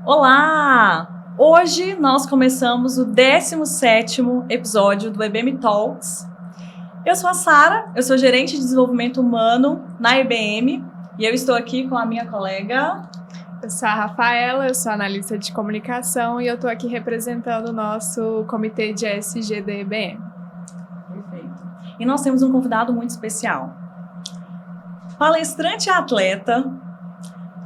Olá! Hoje nós começamos o 17º episódio do EBM Talks. Eu sou a Sara, eu sou gerente de desenvolvimento humano na EBM e eu estou aqui com a minha colega... Eu sou a Rafaela, eu sou analista de comunicação e eu estou aqui representando o nosso comitê de ESG da EBM. Perfeito. E nós temos um convidado muito especial. Palestrante e atleta,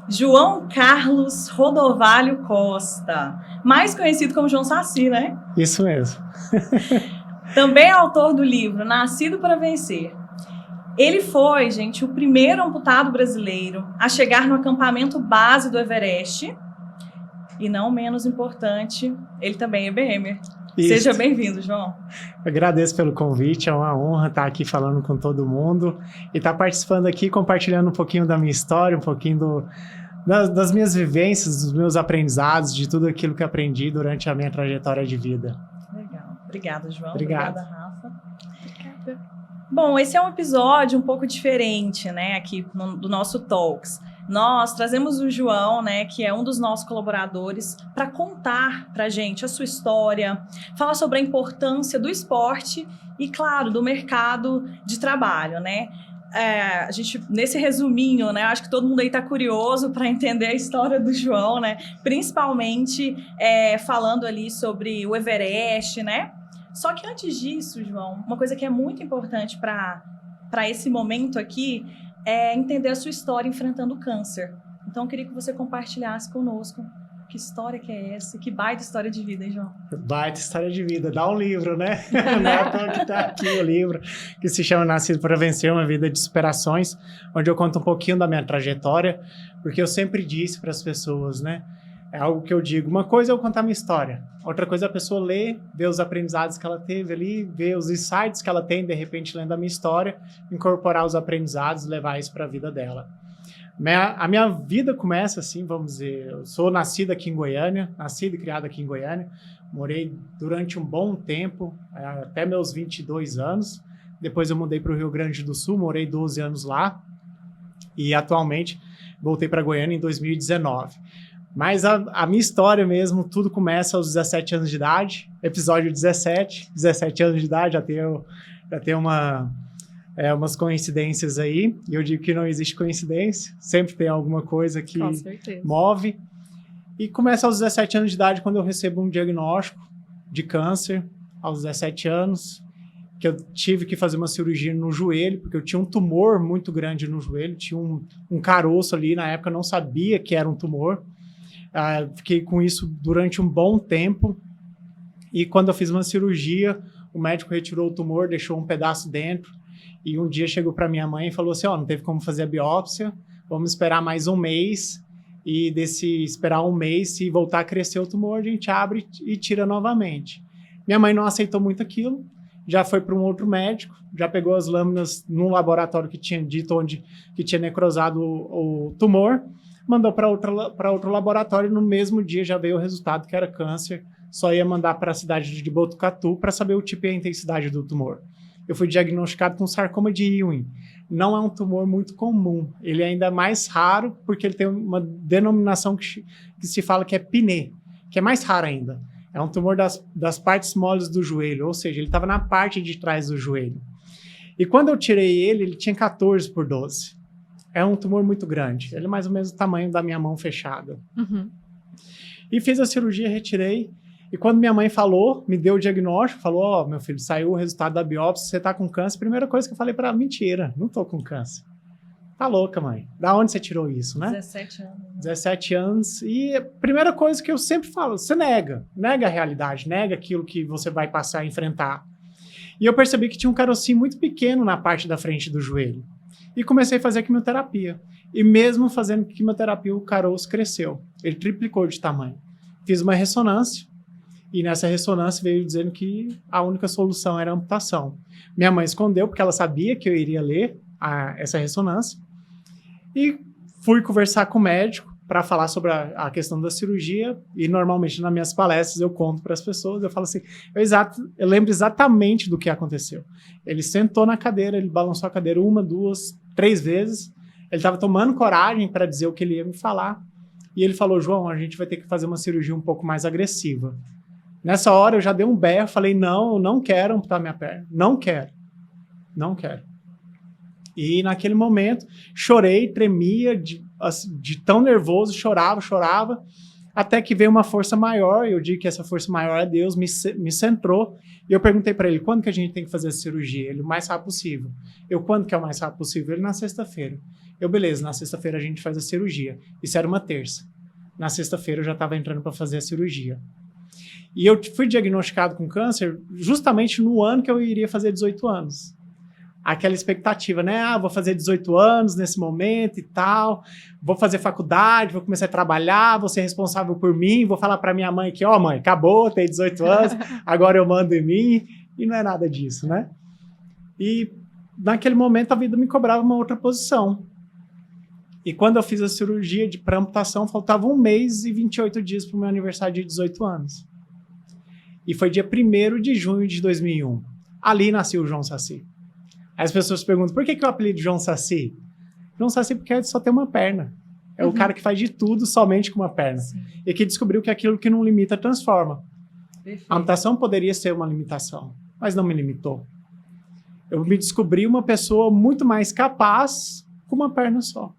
João Carlos Rodovalho Costa, mais conhecido como João Saci, né? Isso mesmo. Também é autor do livro Nascido para Vencer. Ele foi, gente, o primeiro amputado brasileiro a chegar no acampamento base do Everest. E não menos importante, ele também é EBM. Seja bem-vindo, João. Agradeço pelo convite, é uma honra estar aqui falando com todo mundo e estar participando aqui, compartilhando um pouquinho da minha história, um pouquinho das minhas vivências, dos meus aprendizados, de tudo aquilo que aprendi durante a minha trajetória de vida. Legal. Obrigada, João. Obrigado. Obrigada, Rafa. Obrigada. Bom, esse é um episódio um pouco diferente, né, aqui do nosso Talks. Nós trazemos o João, né, que é um dos nossos colaboradores, para contar para a gente a sua história, falar sobre a importância do esporte e, claro, do mercado de trabalho, né? A gente, nesse resuminho, né, acho que todo mundo aí está curioso para entender a história do João, né? Principalmente falando ali sobre o Everest, né? Só que antes disso, João, uma coisa que é muito importante para esse momento aqui é entender a sua história enfrentando o câncer. Então, eu queria que você compartilhasse conosco que história que é essa, que baita história de vida, hein, João? Baita história de vida, dá um livro, né? Não é à toa que tá aqui o livro, que se chama Nascido para Vencer, uma vida de superações, onde eu conto um pouquinho da minha trajetória, porque eu sempre disse para as pessoas, né? É algo que eu digo, uma coisa é eu contar minha história, outra coisa é a pessoa ler, ver os aprendizados que ela teve ali, ver os insights que ela tem, de repente, lendo a minha história, incorporar os aprendizados, levar isso para a vida dela. A minha vida começa assim, vamos dizer, eu sou nascido aqui em Goiânia, nascido e criado aqui em Goiânia, morei durante um bom tempo, até meus 22 anos, depois eu mudei para o Rio Grande do Sul, morei 12 anos lá, e atualmente voltei para Goiânia em 2019. Mas a minha história mesmo, tudo começa aos 17 anos de idade, episódio 17 anos de idade, já tem umas coincidências aí, e eu digo que não existe coincidência, sempre tem alguma coisa que move. E começa aos 17 anos de idade, quando eu recebo um diagnóstico de câncer, aos 17 anos, que eu tive que fazer uma cirurgia no joelho, porque eu tinha um tumor muito grande no joelho, tinha um caroço ali, na época eu não sabia que era um tumor. Fiquei com isso durante um bom tempo, e quando eu fiz uma cirurgia, o médico retirou o tumor, deixou um pedaço dentro, e um dia chegou para minha mãe e falou assim, não teve como fazer a biópsia, vamos esperar mais um mês, e desse esperar um mês, se voltar a crescer o tumor, a gente abre e tira novamente. Minha mãe não aceitou muito aquilo, já foi para um outro médico, já pegou as lâminas no laboratório que tinha dito que tinha necrosado o tumor, mandou para outro laboratório, e no mesmo dia já veio o resultado que era câncer, só ia mandar para a cidade de Botucatu para saber o tipo e a intensidade do tumor. Eu fui diagnosticado com sarcoma de Ewing. Não é um tumor muito comum, ele é ainda mais raro porque ele tem uma denominação que se fala que é PNE, que é mais raro ainda. É um tumor das partes moles do joelho, ou seja, ele estava na parte de trás do joelho. E quando eu tirei ele tinha 14/12. É um tumor muito grande. Ele é mais ou menos o tamanho da minha mão fechada. Uhum. E fiz a cirurgia, retirei. E quando minha mãe me deu o diagnóstico, falou, meu filho, saiu o resultado da biópsia, você tá com câncer. Primeira coisa que eu falei para ela, mentira, não tô com câncer. Tá louca, mãe. Da onde você tirou isso, né? 17 anos. 17 anos. E a primeira coisa que eu sempre falo, você nega a realidade, nega aquilo que você vai passar a enfrentar. E eu percebi que tinha um carocinho muito pequeno na parte da frente do joelho. E comecei a fazer quimioterapia. E mesmo fazendo quimioterapia, o caroço cresceu. Ele triplicou de tamanho. Fiz uma ressonância. E nessa ressonância veio dizendo que a única solução era a amputação. Minha mãe escondeu, porque ela sabia que eu iria ler essa ressonância. E fui conversar com o médico para falar sobre a questão da cirurgia. E normalmente nas minhas palestras eu conto para as pessoas. Eu falo assim, eu lembro exatamente do que aconteceu. Ele sentou na cadeira, ele balançou a cadeira 1, 2, 3 vezes. Ele estava tomando coragem para dizer o que ele ia me falar. E ele falou, João, a gente vai ter que fazer uma cirurgia um pouco mais agressiva. Nessa hora eu já dei um berro, falei, não quero amputar minha perna. Não quero. E naquele momento, chorei, tremia, de tão nervoso, chorava, até que veio uma força maior, eu digo que essa força maior é Deus, me centrou, e eu perguntei para ele, quando que a gente tem que fazer a cirurgia? Ele, o mais rápido possível. Eu, quando que é o mais rápido possível? Ele, na sexta-feira. Eu, beleza, na sexta-feira a gente faz a cirurgia. Isso era uma terça. Na sexta-feira eu já estava entrando para fazer a cirurgia. E eu fui diagnosticado com câncer justamente no ano que eu iria fazer 18 anos. Aquela expectativa, né? Vou fazer 18 anos nesse momento e tal, vou fazer faculdade, vou começar a trabalhar, vou ser responsável por mim, vou falar para minha mãe que, mãe, acabou, tenho 18 anos, agora eu mando em mim, e não é nada disso, né? E naquele momento a vida me cobrava uma outra posição. E quando eu fiz a cirurgia para amputação, faltava 1 mês e 28 dias para o meu aniversário de 18 anos. E foi dia 1º de junho de 2001. Ali nasceu o João Saci. Aí as pessoas perguntam, por que eu apelido João Saci? João Saci porque só tem uma perna. É o cara que faz de tudo somente com uma perna. Sim. E que descobriu que aquilo que não limita, transforma. Perfeito. A amputação poderia ser uma limitação, mas não me limitou. Eu me descobri uma pessoa muito mais capaz com uma perna só.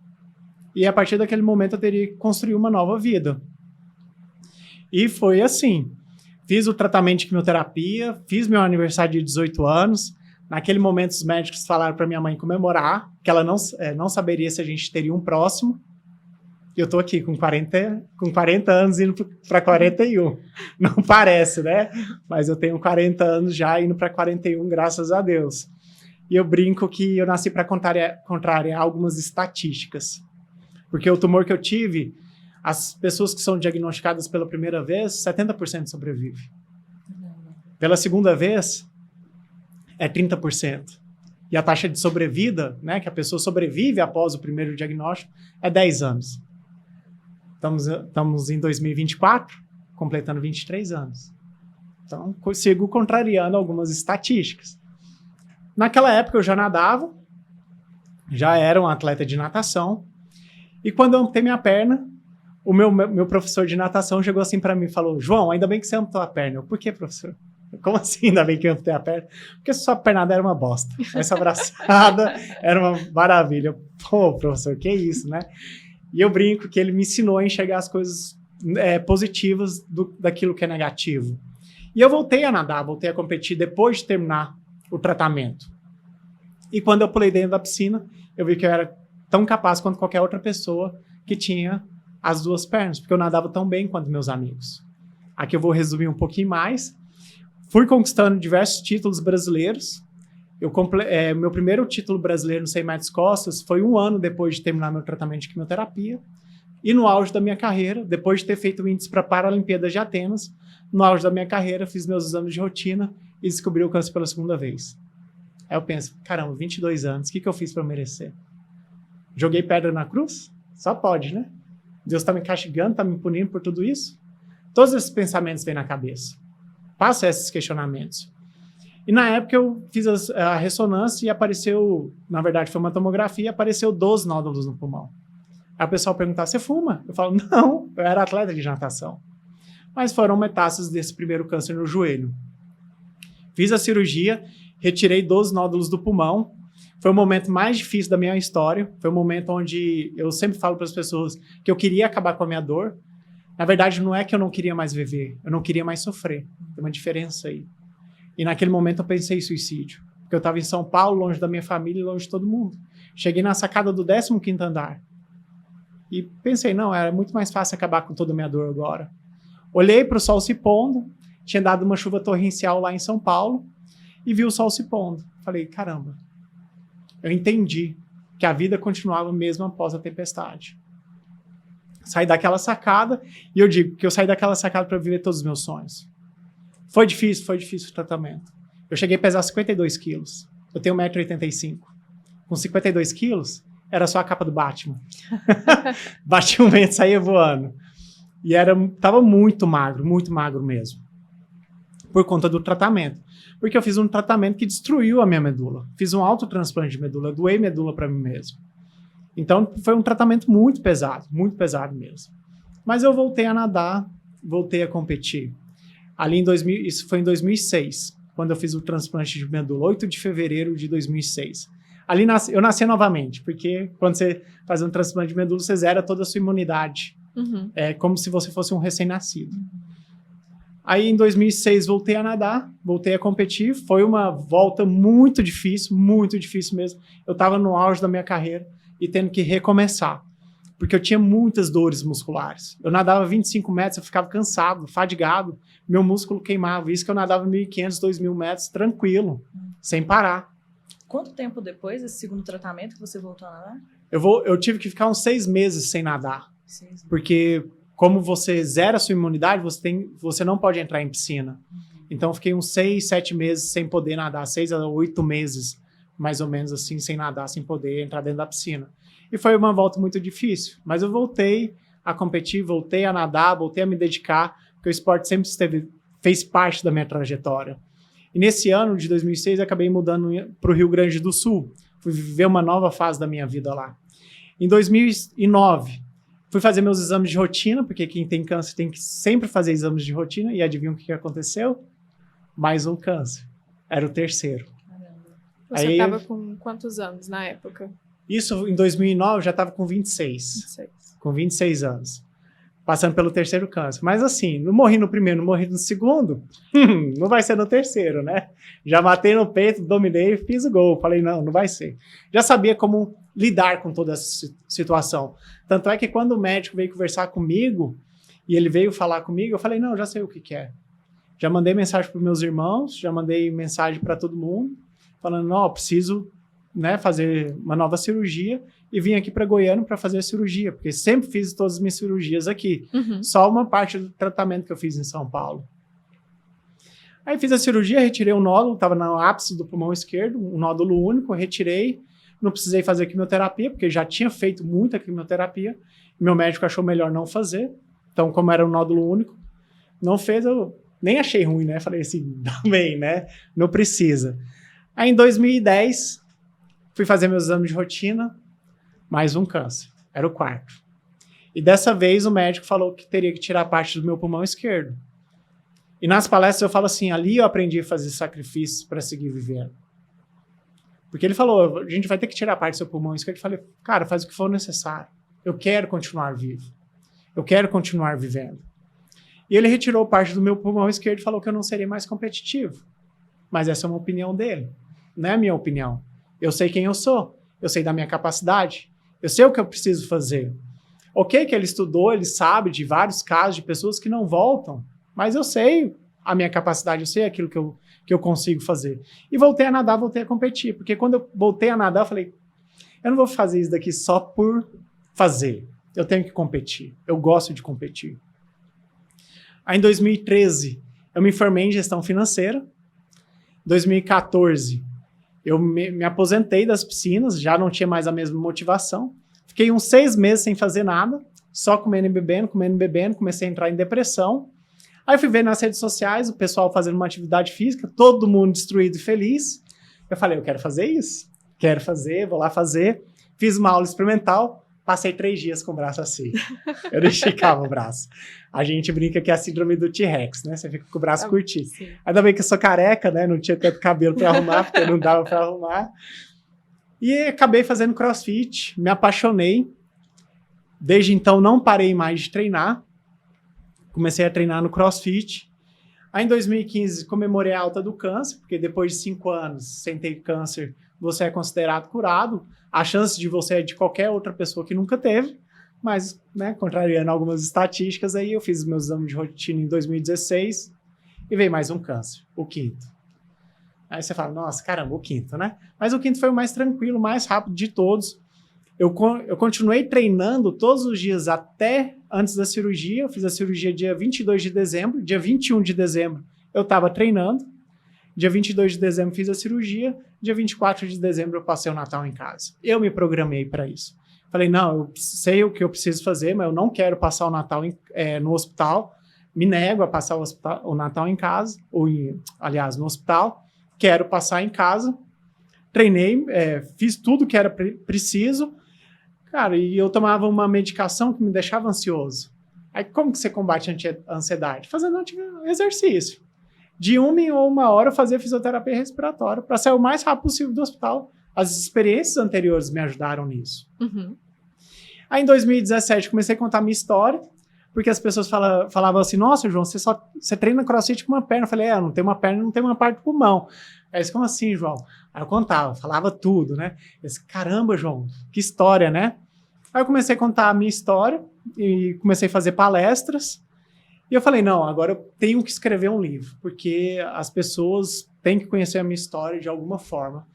E a partir daquele momento eu teria que construir uma nova vida. E foi assim. Fiz o tratamento de quimioterapia, fiz meu aniversário de 18 anos. Naquele momento, os médicos falaram para minha mãe comemorar, que ela não saberia se a gente teria um próximo. E eu estou aqui com 40 anos indo para 41. Não parece, né? Mas eu tenho 40 anos já indo para 41, graças a Deus. E eu brinco que eu nasci para contrariar algumas estatísticas. Porque o tumor que eu tive, as pessoas que são diagnosticadas pela primeira vez, 70% sobrevive. Pela segunda vez, é 30%. E a taxa de sobrevida, né, que a pessoa sobrevive após o primeiro diagnóstico, é 10 anos. Estamos em 2024, completando 23 anos. Então, sigo contrariando algumas estatísticas. Naquela época, eu já nadava, já era um atleta de natação, e quando eu amputei minha perna, o meu professor de natação chegou assim para mim e falou, João, ainda bem que você amputou a perna. Eu, por que, professor? Como assim, ainda bem que eu amputei a perna? Porque sua pernada era uma bosta. Essa abraçada era uma maravilha. Pô, professor, que isso, né? E eu brinco que ele me ensinou a enxergar as coisas positivas daquilo que é negativo. E eu voltei a nadar, voltei a competir depois de terminar o tratamento. E quando eu pulei dentro da piscina, eu vi que eu era tão capaz quanto qualquer outra pessoa que tinha as 2 pernas, porque eu nadava tão bem quanto meus amigos. Aqui eu vou resumir um pouquinho mais. Fui conquistando diversos títulos brasileiros. Meu primeiro título brasileiro no 100 metros costas foi 1 ano depois de terminar meu tratamento de quimioterapia. E no auge da minha carreira, depois de ter feito o índice para a Paralimpíada de Atenas, no auge da minha carreira, fiz meus exames de rotina e descobri o câncer pela segunda vez. Aí eu penso, caramba, 22 anos, o que eu fiz para merecer? Joguei pedra na cruz? Só pode, né? Deus está me castigando, está me punindo por tudo isso? Todos esses pensamentos vêm na cabeça. Passo esses questionamentos. E na época eu fiz a ressonância e apareceu, na verdade foi uma tomografia, e apareceu 12 nódulos no pulmão. Aí o pessoal perguntava, você fuma? Eu falo, não, eu era atleta de natação. Mas foram metástases desse primeiro câncer no joelho. Fiz a cirurgia, retirei 12 nódulos do pulmão. Foi o momento mais difícil da minha história. Foi o momento onde eu sempre falo para as pessoas que eu queria acabar com a minha dor. Na verdade, não é que eu não queria mais viver, eu não queria mais sofrer. Tem uma diferença aí. E naquele momento eu pensei em suicídio. Porque eu estava em São Paulo, longe da minha família e longe de todo mundo. Cheguei na sacada do 15º andar. E pensei, não, era muito mais fácil acabar com toda a minha dor agora. Olhei para o sol se pondo, tinha dado uma chuva torrencial lá em São Paulo, e vi o sol se pondo. Falei, caramba, eu entendi que a vida continuava mesmo após a tempestade. Saí daquela sacada, e eu digo que eu saí daquela sacada para viver todos os meus sonhos. Foi difícil o tratamento. Eu cheguei a pesar 52 quilos. Eu tenho 1,85 m. Com 52 quilos, era só a capa do Batman. Batia um vento e saía voando. E tava muito magro mesmo. Por conta do tratamento. Porque eu fiz um tratamento que destruiu a minha medula. Fiz um autotransplante de medula, doei medula para mim mesmo. Então, foi um tratamento muito pesado mesmo. Mas eu voltei a nadar, voltei a competir. Ali isso foi em 2006, quando eu fiz o transplante de medula, 8 de fevereiro de 2006. Ali eu nasci novamente, porque quando você faz um transplante de medula, você zera toda a sua imunidade. Uhum. É como se você fosse um recém-nascido. Aí, em 2006, voltei a nadar, voltei a competir. Foi uma volta muito difícil mesmo. Eu estava no auge da minha carreira e tendo que recomeçar, porque eu tinha muitas dores musculares. Eu nadava 25 metros, eu ficava cansado, fadigado, meu músculo queimava. Isso que eu nadava 1.500, 2.000 metros, tranquilo, sem parar. Quanto tempo depois desse segundo tratamento que você voltou a nadar? Eu tive que ficar uns 6 meses sem nadar, porque como você zera a sua imunidade, você não pode entrar em piscina. Então, eu fiquei uns 6, 7 meses sem poder nadar, 6 a 8 meses, mais ou menos assim, sem nadar, sem poder entrar dentro da piscina. E foi uma volta muito difícil, mas eu voltei a competir, voltei a nadar, voltei a me dedicar, porque o esporte sempre fez parte da minha trajetória. E nesse ano de 2006, eu acabei mudando para o Rio Grande do Sul. Fui viver uma nova fase da minha vida lá. Em 2009, fui fazer meus exames de rotina, porque quem tem câncer tem que sempre fazer exames de rotina. E adivinha o que aconteceu? Mais um câncer. Era o terceiro. Você estava com quantos anos na época? Isso, em 2009, eu já estava com 26. 26. Com 26 anos. Passando pelo terceiro câncer. Mas assim, não morri no primeiro, não morri no segundo, não vai ser no terceiro, né? Já matei no peito, dominei, fiz o gol. Falei, não vai ser. Já sabia como lidar com toda essa situação. Tanto é que quando o médico veio conversar comigo, e ele veio falar comigo, eu falei, não, já sei o que é. Já mandei mensagem para meus irmãos, já mandei mensagem para todo mundo, falando, não, preciso, né, fazer uma nova cirurgia, e vim aqui para Goiânia para fazer a cirurgia, porque sempre fiz todas as minhas cirurgias aqui. Uhum. Só uma parte do tratamento que eu fiz em São Paulo. Aí fiz a cirurgia, retirei um nódulo, estava no ápice do pulmão esquerdo, um nódulo único, retirei, não precisei fazer quimioterapia, porque já tinha feito muita quimioterapia, meu médico achou melhor não fazer, então como era um nódulo único, não fez, eu nem achei ruim, né? Falei assim, também, né? Não precisa. Aí em 2010, fui fazer meus exames de rotina, mais um câncer. Era o quarto. E dessa vez o médico falou que teria que tirar parte do meu pulmão esquerdo. E nas palestras eu falo assim, ali eu aprendi a fazer sacrifícios para seguir vivendo. Porque ele falou, a gente vai ter que tirar parte do seu pulmão esquerdo. Eu falei, cara, faz o que for necessário. Eu quero continuar vivo. Eu quero continuar vivendo. E ele retirou parte do meu pulmão esquerdo e falou que eu não seria mais competitivo. Mas essa é uma opinião dele. Não é a minha opinião. Eu sei quem eu sou. Eu sei da minha capacidade. Eu sei o que eu preciso fazer. Ok que ele estudou, ele sabe de vários casos de pessoas que não voltam, mas eu sei a minha capacidade, eu sei aquilo que eu consigo fazer. E voltei a nadar, voltei a competir, porque quando eu voltei a nadar, eu falei, eu não vou fazer isso daqui só por fazer, eu tenho que competir, eu gosto de competir. Aí em 2013, eu me formei em gestão financeira, em 2014, eu me aposentei das piscinas, já não tinha mais a mesma motivação. Fiquei uns 6 meses sem fazer nada, só comendo e bebendo, comecei a entrar em depressão. Aí fui ver nas redes sociais o pessoal fazendo uma atividade física, todo mundo destruído e feliz. Eu falei, eu quero fazer isso, quero fazer, vou lá fazer. Fiz uma aula experimental, passei 3 dias com o braço assim. Eu não esticava o braço. A gente brinca que é a síndrome do T-Rex, né? Você fica com o braço curtinho. Sim. Ainda bem que eu sou careca, né? Não tinha tanto cabelo para arrumar, porque não dava para arrumar. E acabei fazendo crossfit, me apaixonei. Desde então não parei mais de treinar. Comecei a treinar no crossfit. Aí em 2015 comemorei a alta do câncer, porque depois de 5 anos sem ter câncer, você é considerado curado. A chance de você é de qualquer outra pessoa que nunca teve. Mas, né, contrariando algumas estatísticas, aí eu fiz meus exames de rotina em 2016 e veio mais um câncer, o 5º. Aí você fala, nossa, caramba, o 5º, né? Mas o 5º foi o mais tranquilo, mais rápido de todos. Eu continuei treinando todos os dias até antes da cirurgia. Eu fiz a cirurgia dia 22 de dezembro. Dia 21 de dezembro eu estava treinando. Dia 22 de dezembro fiz a cirurgia. Dia 24 de dezembro eu passei o Natal em casa. Eu me programei para isso. Falei, não, eu sei o que eu preciso fazer, mas eu não quero passar o Natal no hospital. Me nego a passar o Natal em casa, aliás, no hospital. Quero passar em casa. Treinei, fiz tudo que era preciso. Cara, e eu tomava uma medicação que me deixava ansioso. Aí como que você combate a ansiedade? Fazendo exercício. De 1 hora eu fazia fisioterapia respiratória para sair o mais rápido possível do hospital. As experiências anteriores me ajudaram nisso. Uhum. Aí em 2017 comecei a contar a minha história, porque as pessoas falavam assim, nossa, João, você treina crossfit com uma perna. Eu falei, não tem uma perna, não tem uma parte do pulmão. Aí eles, como assim, João? Aí eu contava, falava tudo, né? Eu disse, caramba, João, que história, né? Aí eu comecei a contar a minha história e comecei a fazer palestras. E eu falei, não, agora eu tenho que escrever um livro, porque as pessoas têm que conhecer a minha história de alguma forma.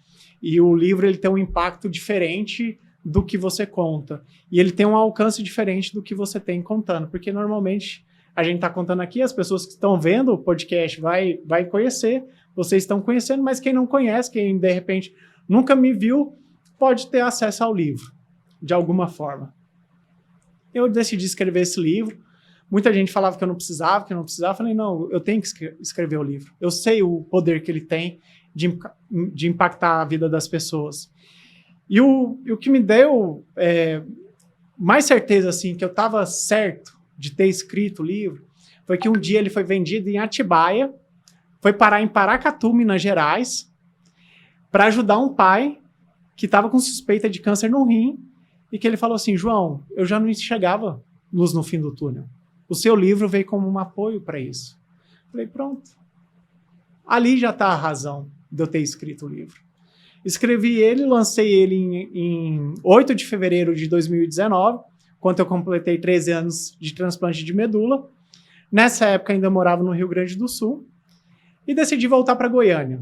E o livro ele tem um impacto diferente do que você conta. E ele tem um alcance diferente do que você tem contando. Porque normalmente a gente está contando aqui, as pessoas que estão vendo o podcast vai conhecer, vocês estão conhecendo, mas quem não conhece, quem de repente nunca me viu, pode ter acesso ao livro, de alguma forma. Eu decidi escrever esse livro. Muita gente falava que eu não precisava. Eu falei, não, eu tenho que escrever o livro. Eu sei o poder que ele tem de impactar a vida das pessoas. E o que me deu mais certeza, assim, que eu estava certo de ter escrito o livro, foi que um dia ele foi vendido em Atibaia, foi parar em Paracatu, Minas Gerais, para ajudar um pai que estava com suspeita de câncer no rim, e que ele falou assim, João, eu já não enxergava luz no fim do túnel. O seu livro veio como um apoio para isso. Falei, pronto. Ali já está a razão de eu ter escrito o livro. Escrevi ele, lancei ele em 8 de fevereiro de 2019, quando eu completei 13 anos de transplante de medula. Nessa época ainda morava no Rio Grande do Sul e decidi voltar para Goiânia.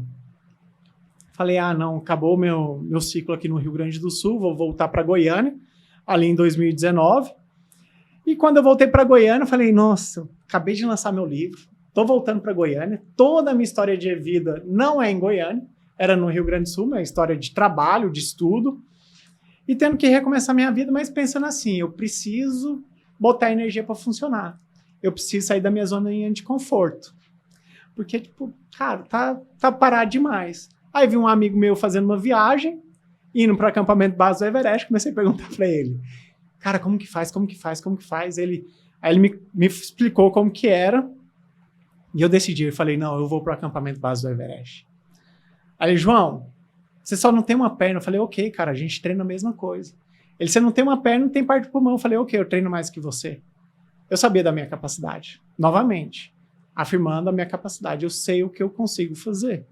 Falei, não, acabou meu ciclo aqui no Rio Grande do Sul, vou voltar para Goiânia, ali em 2019. E quando eu voltei para Goiânia, eu falei, nossa, acabei de lançar meu livro, estou voltando para Goiânia, toda a minha história de vida não é em Goiânia, era no Rio Grande do Sul, uma história de trabalho, de estudo, e tendo que recomeçar minha vida, mas pensando assim, eu preciso botar energia para funcionar, eu preciso sair da minha zona de conforto, porque, tipo, cara, tá parado demais. Aí vi um amigo meu fazendo uma viagem, indo para o acampamento base do Everest, comecei a perguntar para ele, cara, como que faz? Aí ele me explicou como que era, e eu decidi, eu falei, não, eu vou para o acampamento base do Everest. Aí, João, você só não tem uma perna. Eu falei, ok, cara, a gente treina a mesma coisa. Ele, você não tem uma perna, não tem parte do pulmão. Eu falei, ok, eu treino mais que você. Eu sabia da minha capacidade. Novamente, afirmando a minha capacidade. Eu sei o que eu consigo fazer.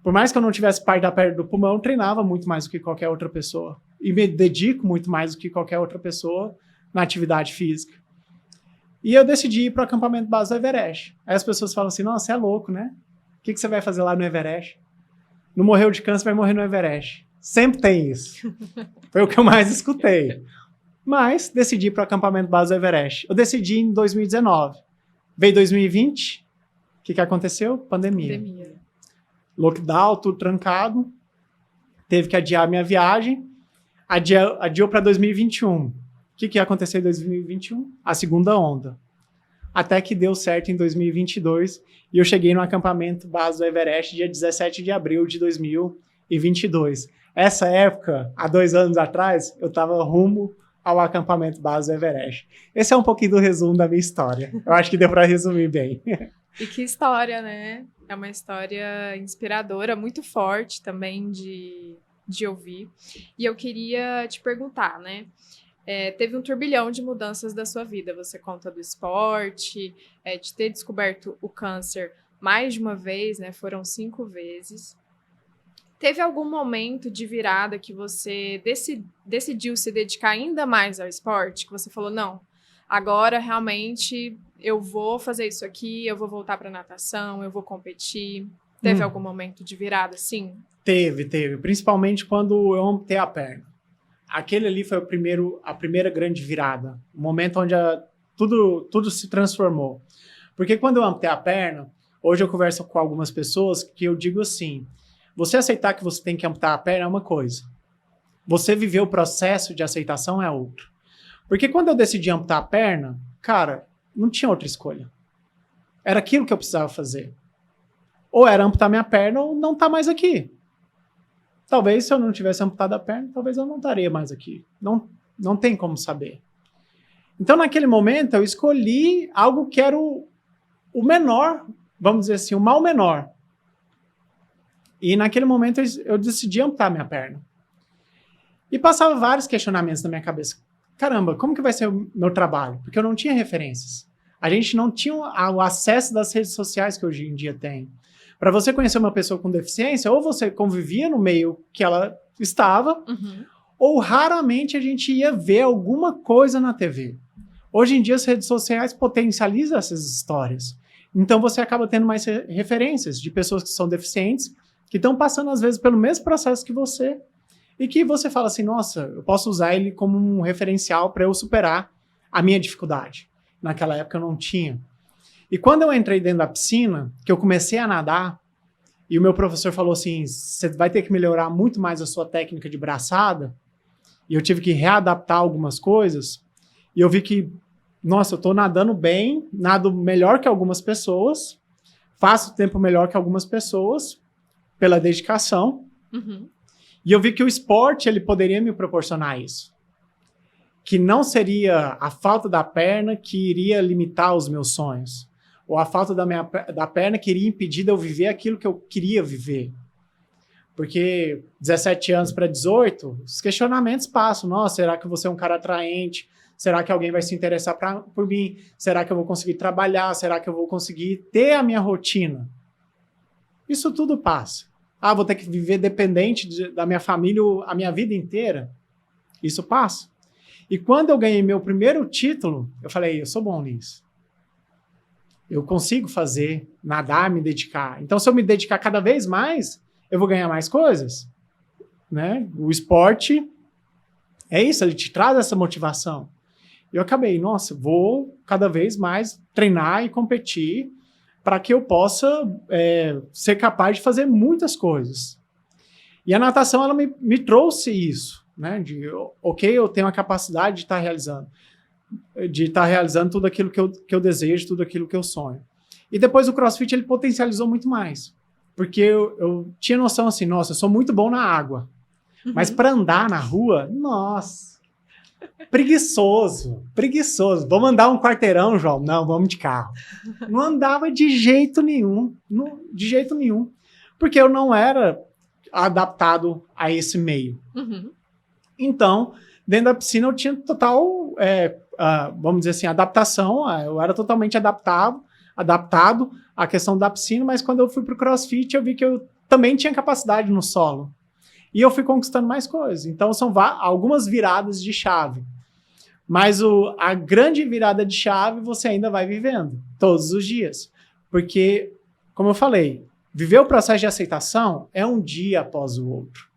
Por mais que eu não tivesse parte da perna do pulmão, eu treinava muito mais do que qualquer outra pessoa. E me dedico muito mais do que qualquer outra pessoa na atividade física. E eu decidi ir para o acampamento base do Everest. Aí as pessoas falam assim, nossa, você é louco, né? O que você vai fazer lá no Everest? Não morreu de câncer, vai morrer no Everest. Sempre tem isso. Foi o que eu mais escutei. Mas decidi ir para o acampamento base do Everest. Eu decidi em 2019. Veio 2020, o que aconteceu? Pandemia. Lockdown, tudo trancado. Teve que adiar minha viagem. Adiou para 2021. O que aconteceu em 2021? A segunda onda. Até que deu certo em 2022 e eu cheguei no acampamento base do Everest dia 17 de abril de 2022. Essa época, há 2 anos atrás, eu estava rumo ao acampamento base do Everest. Esse é um pouquinho do resumo da minha história. Eu acho que deu para resumir bem. E que história, né? É uma história inspiradora, muito forte também de ouvir. E eu queria te perguntar, né? Teve um turbilhão de mudanças da sua vida. Você conta do esporte, de ter descoberto o câncer mais de uma vez, né? Foram 5 vezes. Teve algum momento de virada que você decidiu se dedicar ainda mais ao esporte? Que você falou, não, agora realmente eu vou fazer isso aqui, eu vou voltar para natação, eu vou competir. Teve algum momento de virada, sim? Teve. Principalmente quando eu amputei a perna. Aquele ali foi a primeira grande virada. O momento onde tudo se transformou. Porque quando eu amputei a perna, hoje eu converso com algumas pessoas que eu digo assim, você aceitar que você tem que amputar a perna é uma coisa. Você viver o processo de aceitação é outra. Porque quando eu decidi amputar a perna, cara, não tinha outra escolha. Era aquilo que eu precisava fazer. Ou era amputar minha perna ou não estar mais aqui. Talvez se eu não tivesse amputado a perna, talvez eu não estaria mais aqui. Não tem como saber. Então, naquele momento, eu escolhi algo que era o menor, vamos dizer assim, o mal menor. E naquele momento, eu decidi amputar minha perna. E passava vários questionamentos na minha cabeça. Caramba, como que vai ser o meu trabalho? Porque eu não tinha referências. A gente não tinha o acesso das redes sociais que hoje em dia tem. Para você conhecer uma pessoa com deficiência, ou você convivia no meio que ela estava, ou raramente a gente ia ver alguma coisa na TV. Hoje em dia, as redes sociais potencializam essas histórias. Então, você acaba tendo mais referências de pessoas que são deficientes, que estão passando, às vezes, pelo mesmo processo que você, e que você fala assim, nossa, eu posso usar ele como um referencial para eu superar a minha dificuldade. Naquela época eu não tinha. E quando eu entrei dentro da piscina, que eu comecei a nadar, e o meu professor falou assim, você vai ter que melhorar muito mais a sua técnica de braçada, e eu tive que readaptar algumas coisas, e eu vi que, nossa, eu estou nadando bem, nado melhor que algumas pessoas, faço tempo melhor que algumas pessoas, pela dedicação, e eu vi que o esporte, ele poderia me proporcionar isso. Que não seria a falta da perna que iria limitar os meus sonhos. Ou a falta da perna que iria impedir de eu viver aquilo que eu queria viver. Porque 17 anos para 18, os questionamentos passam. Nossa, será que eu vou ser um cara atraente? Será que alguém vai se interessar por mim? Será que eu vou conseguir trabalhar? Será que eu vou conseguir ter a minha rotina? Isso tudo passa. Ah, vou ter que viver dependente da minha família a minha vida inteira? Isso passa. E quando eu ganhei meu primeiro título, eu falei, eu sou bom nisso. Eu consigo fazer, nadar, me dedicar. Então, se eu me dedicar cada vez mais, eu vou ganhar mais coisas. Né? O esporte é isso, ele te traz essa motivação. E eu acabei, nossa, vou cada vez mais treinar e competir para que eu possa ser capaz de fazer muitas coisas. E a natação, ela me trouxe isso, né? De, ok, eu tenho a capacidade de estar realizando tudo aquilo que eu desejo, tudo aquilo que eu sonho. E depois o CrossFit, ele potencializou muito mais. Porque eu tinha noção assim, nossa, eu sou muito bom na água. Mas para andar na rua, nossa, preguiçoso. Vamos andar um quarteirão, João? Não, vamos de carro. Não andava de jeito nenhum. Porque eu não era adaptado a esse meio. Então, dentro da piscina eu tinha total, vamos dizer assim, adaptação. Eu era totalmente adaptado à questão da piscina, mas quando eu fui para o CrossFit, eu vi que eu também tinha capacidade no solo. E eu fui conquistando mais coisas. Então, são algumas viradas de chave. Mas a grande virada de chave você ainda vai vivendo, todos os dias. Porque, como eu falei, viver o processo de aceitação é um dia após o outro.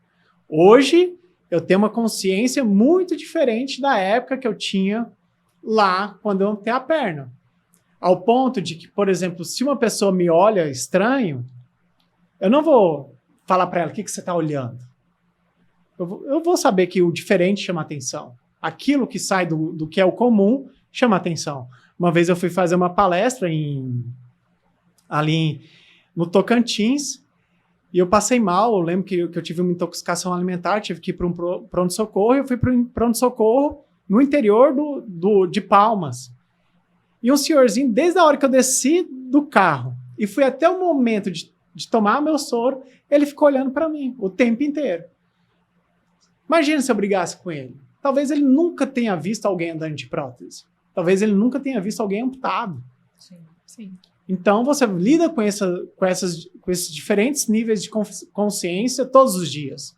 Hoje, eu tenho uma consciência muito diferente da época que eu tinha lá, quando eu amputei a perna. Ao ponto de que, por exemplo, se uma pessoa me olha estranho, eu não vou falar para ela, o que você está olhando? Eu vou saber que o diferente chama atenção. Aquilo que sai do que é o comum chama atenção. Uma vez eu fui fazer uma palestra ali no Tocantins e eu passei mal. Eu lembro que eu tive uma intoxicação alimentar, tive que ir para um pronto-socorro. Eu fui para um pronto-socorro no interior de Palmas. E um senhorzinho, desde a hora que eu desci do carro e fui até o momento de tomar meu soro, ele ficou olhando para mim o tempo inteiro. Imagina se eu brigasse com ele. Talvez ele nunca tenha visto alguém andando de prótese. Talvez ele nunca tenha visto alguém amputado. Sim. Então, você lida com esses diferentes níveis de consciência todos os dias.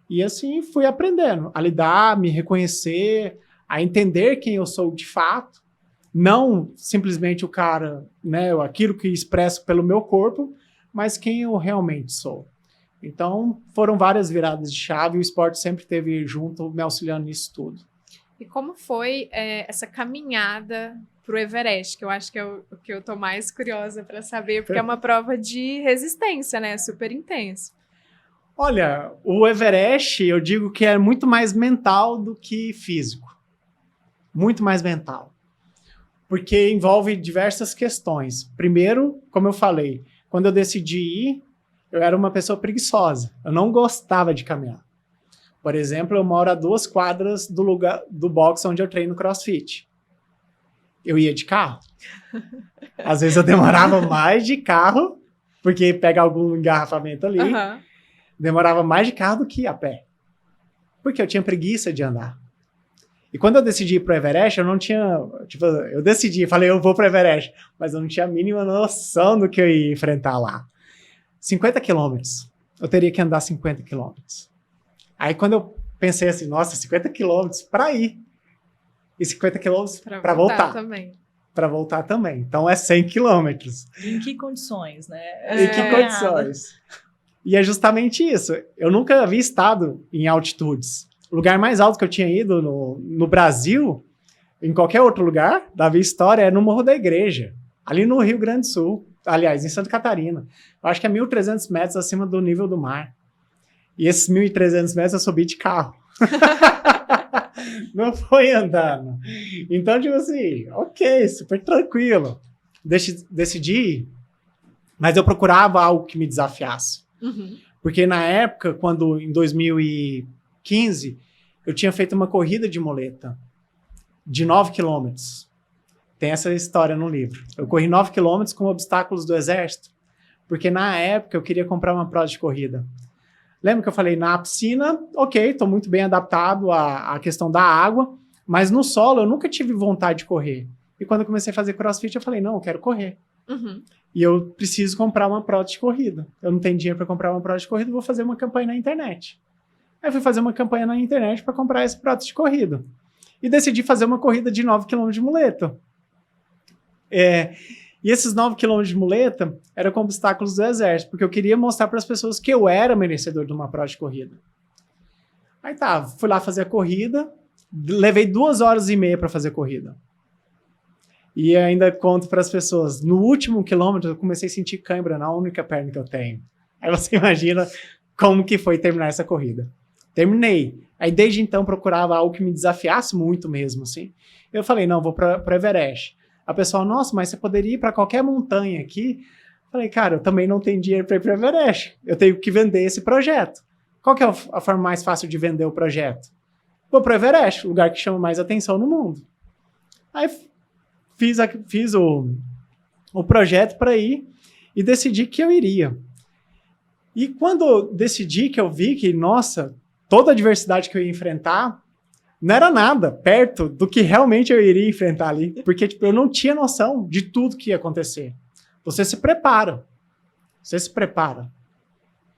E assim, fui aprendendo a lidar, me reconhecer, a entender quem eu sou de fato. Não simplesmente o cara, né, aquilo que expresso pelo meu corpo, mas quem eu realmente sou. Então, foram várias viradas de chave e o esporte sempre esteve junto, me auxiliando nisso tudo. E como foi essa caminhada para o Everest, que eu acho que é o que eu estou mais curiosa para saber, porque é uma prova de resistência, né? Super intenso. Olha, o Everest, eu digo que é muito mais mental do que físico. Muito mais mental. Porque envolve diversas questões. Primeiro, como eu falei, quando eu decidi ir, eu era uma pessoa preguiçosa. Eu não gostava de caminhar. Por exemplo, eu moro a 2 quadras do box onde eu treino CrossFit. eu ia de carro. Às vezes eu demorava mais de carro, porque pega algum engarrafamento ali, demorava mais de carro do que a pé. Porque eu tinha preguiça de andar. E quando eu decidi ir pro Everest, eu não tinha... Tipo, eu decidi, falei, eu vou pro Everest. Mas eu não tinha a mínima noção do que eu ia enfrentar lá. 50 quilômetros. Eu teria que andar 50 quilômetros. Aí quando eu pensei assim, nossa, 50 quilômetros para ir. E 50 quilômetros para voltar. Para voltar também. Então é 100 quilômetros. Em que condições, né? Em que condições? E é justamente isso. Eu nunca havia estado em altitudes. O lugar mais alto que eu tinha ido no Brasil, em qualquer outro lugar da minha história, é no Morro da Igreja, ali no Rio Grande do Sul. Aliás, em Santa Catarina. Eu acho que é 1.300 metros acima do nível do mar. E esses 1.300 metros eu subi de carro. Não foi andando. Então, tipo assim, ok, super tranquilo. Decidi ir, mas eu procurava algo que me desafiasse. Porque na época, quando em 2015, eu tinha feito uma corrida de muleta de 9 quilômetros. Tem essa história no livro. Eu corri 9 quilômetros com obstáculos do exército, porque na época eu queria comprar uma prova de corrida. Lembra que eu falei, na piscina, ok, estou muito bem adaptado à questão da água, mas no solo eu nunca tive vontade de correr. E quando eu comecei a fazer crossfit, eu falei, não, eu quero correr. E eu preciso comprar uma prova de corrida. Eu não tenho dinheiro para comprar uma prova de corrida, vou fazer uma campanha na internet. Aí eu fui fazer uma campanha na internet para comprar esse prova de corrida. E decidi fazer uma corrida de 9 km de muleta. E esses 9 km de muleta eram com obstáculos do exército, porque eu queria mostrar para as pessoas que eu era merecedor de uma prova de corrida. Aí tá, fui lá fazer a corrida, levei 2h30 para fazer a corrida. E ainda conto para as pessoas, no último quilômetro eu comecei a sentir cãibra na única perna que eu tenho. Aí você imagina como que foi terminar essa corrida. Terminei. Aí desde então procurava algo que me desafiasse muito mesmo, assim. Eu falei, não, vou para Everest. A pessoa, nossa, mas você poderia ir para qualquer montanha aqui? Falei, cara, eu também não tenho dinheiro para ir para Everest. Eu tenho que vender esse projeto. Qual que é a forma mais fácil de vender o projeto? Vou para Everest, o lugar que chama mais atenção no mundo. Aí fiz o projeto para ir e decidi que eu iria. E quando eu decidi que eu vi que, nossa, toda a diversidade que eu ia enfrentar não era nada perto do que realmente eu iria enfrentar ali. Porque tipo, eu não tinha noção de tudo que ia acontecer. Você se prepara.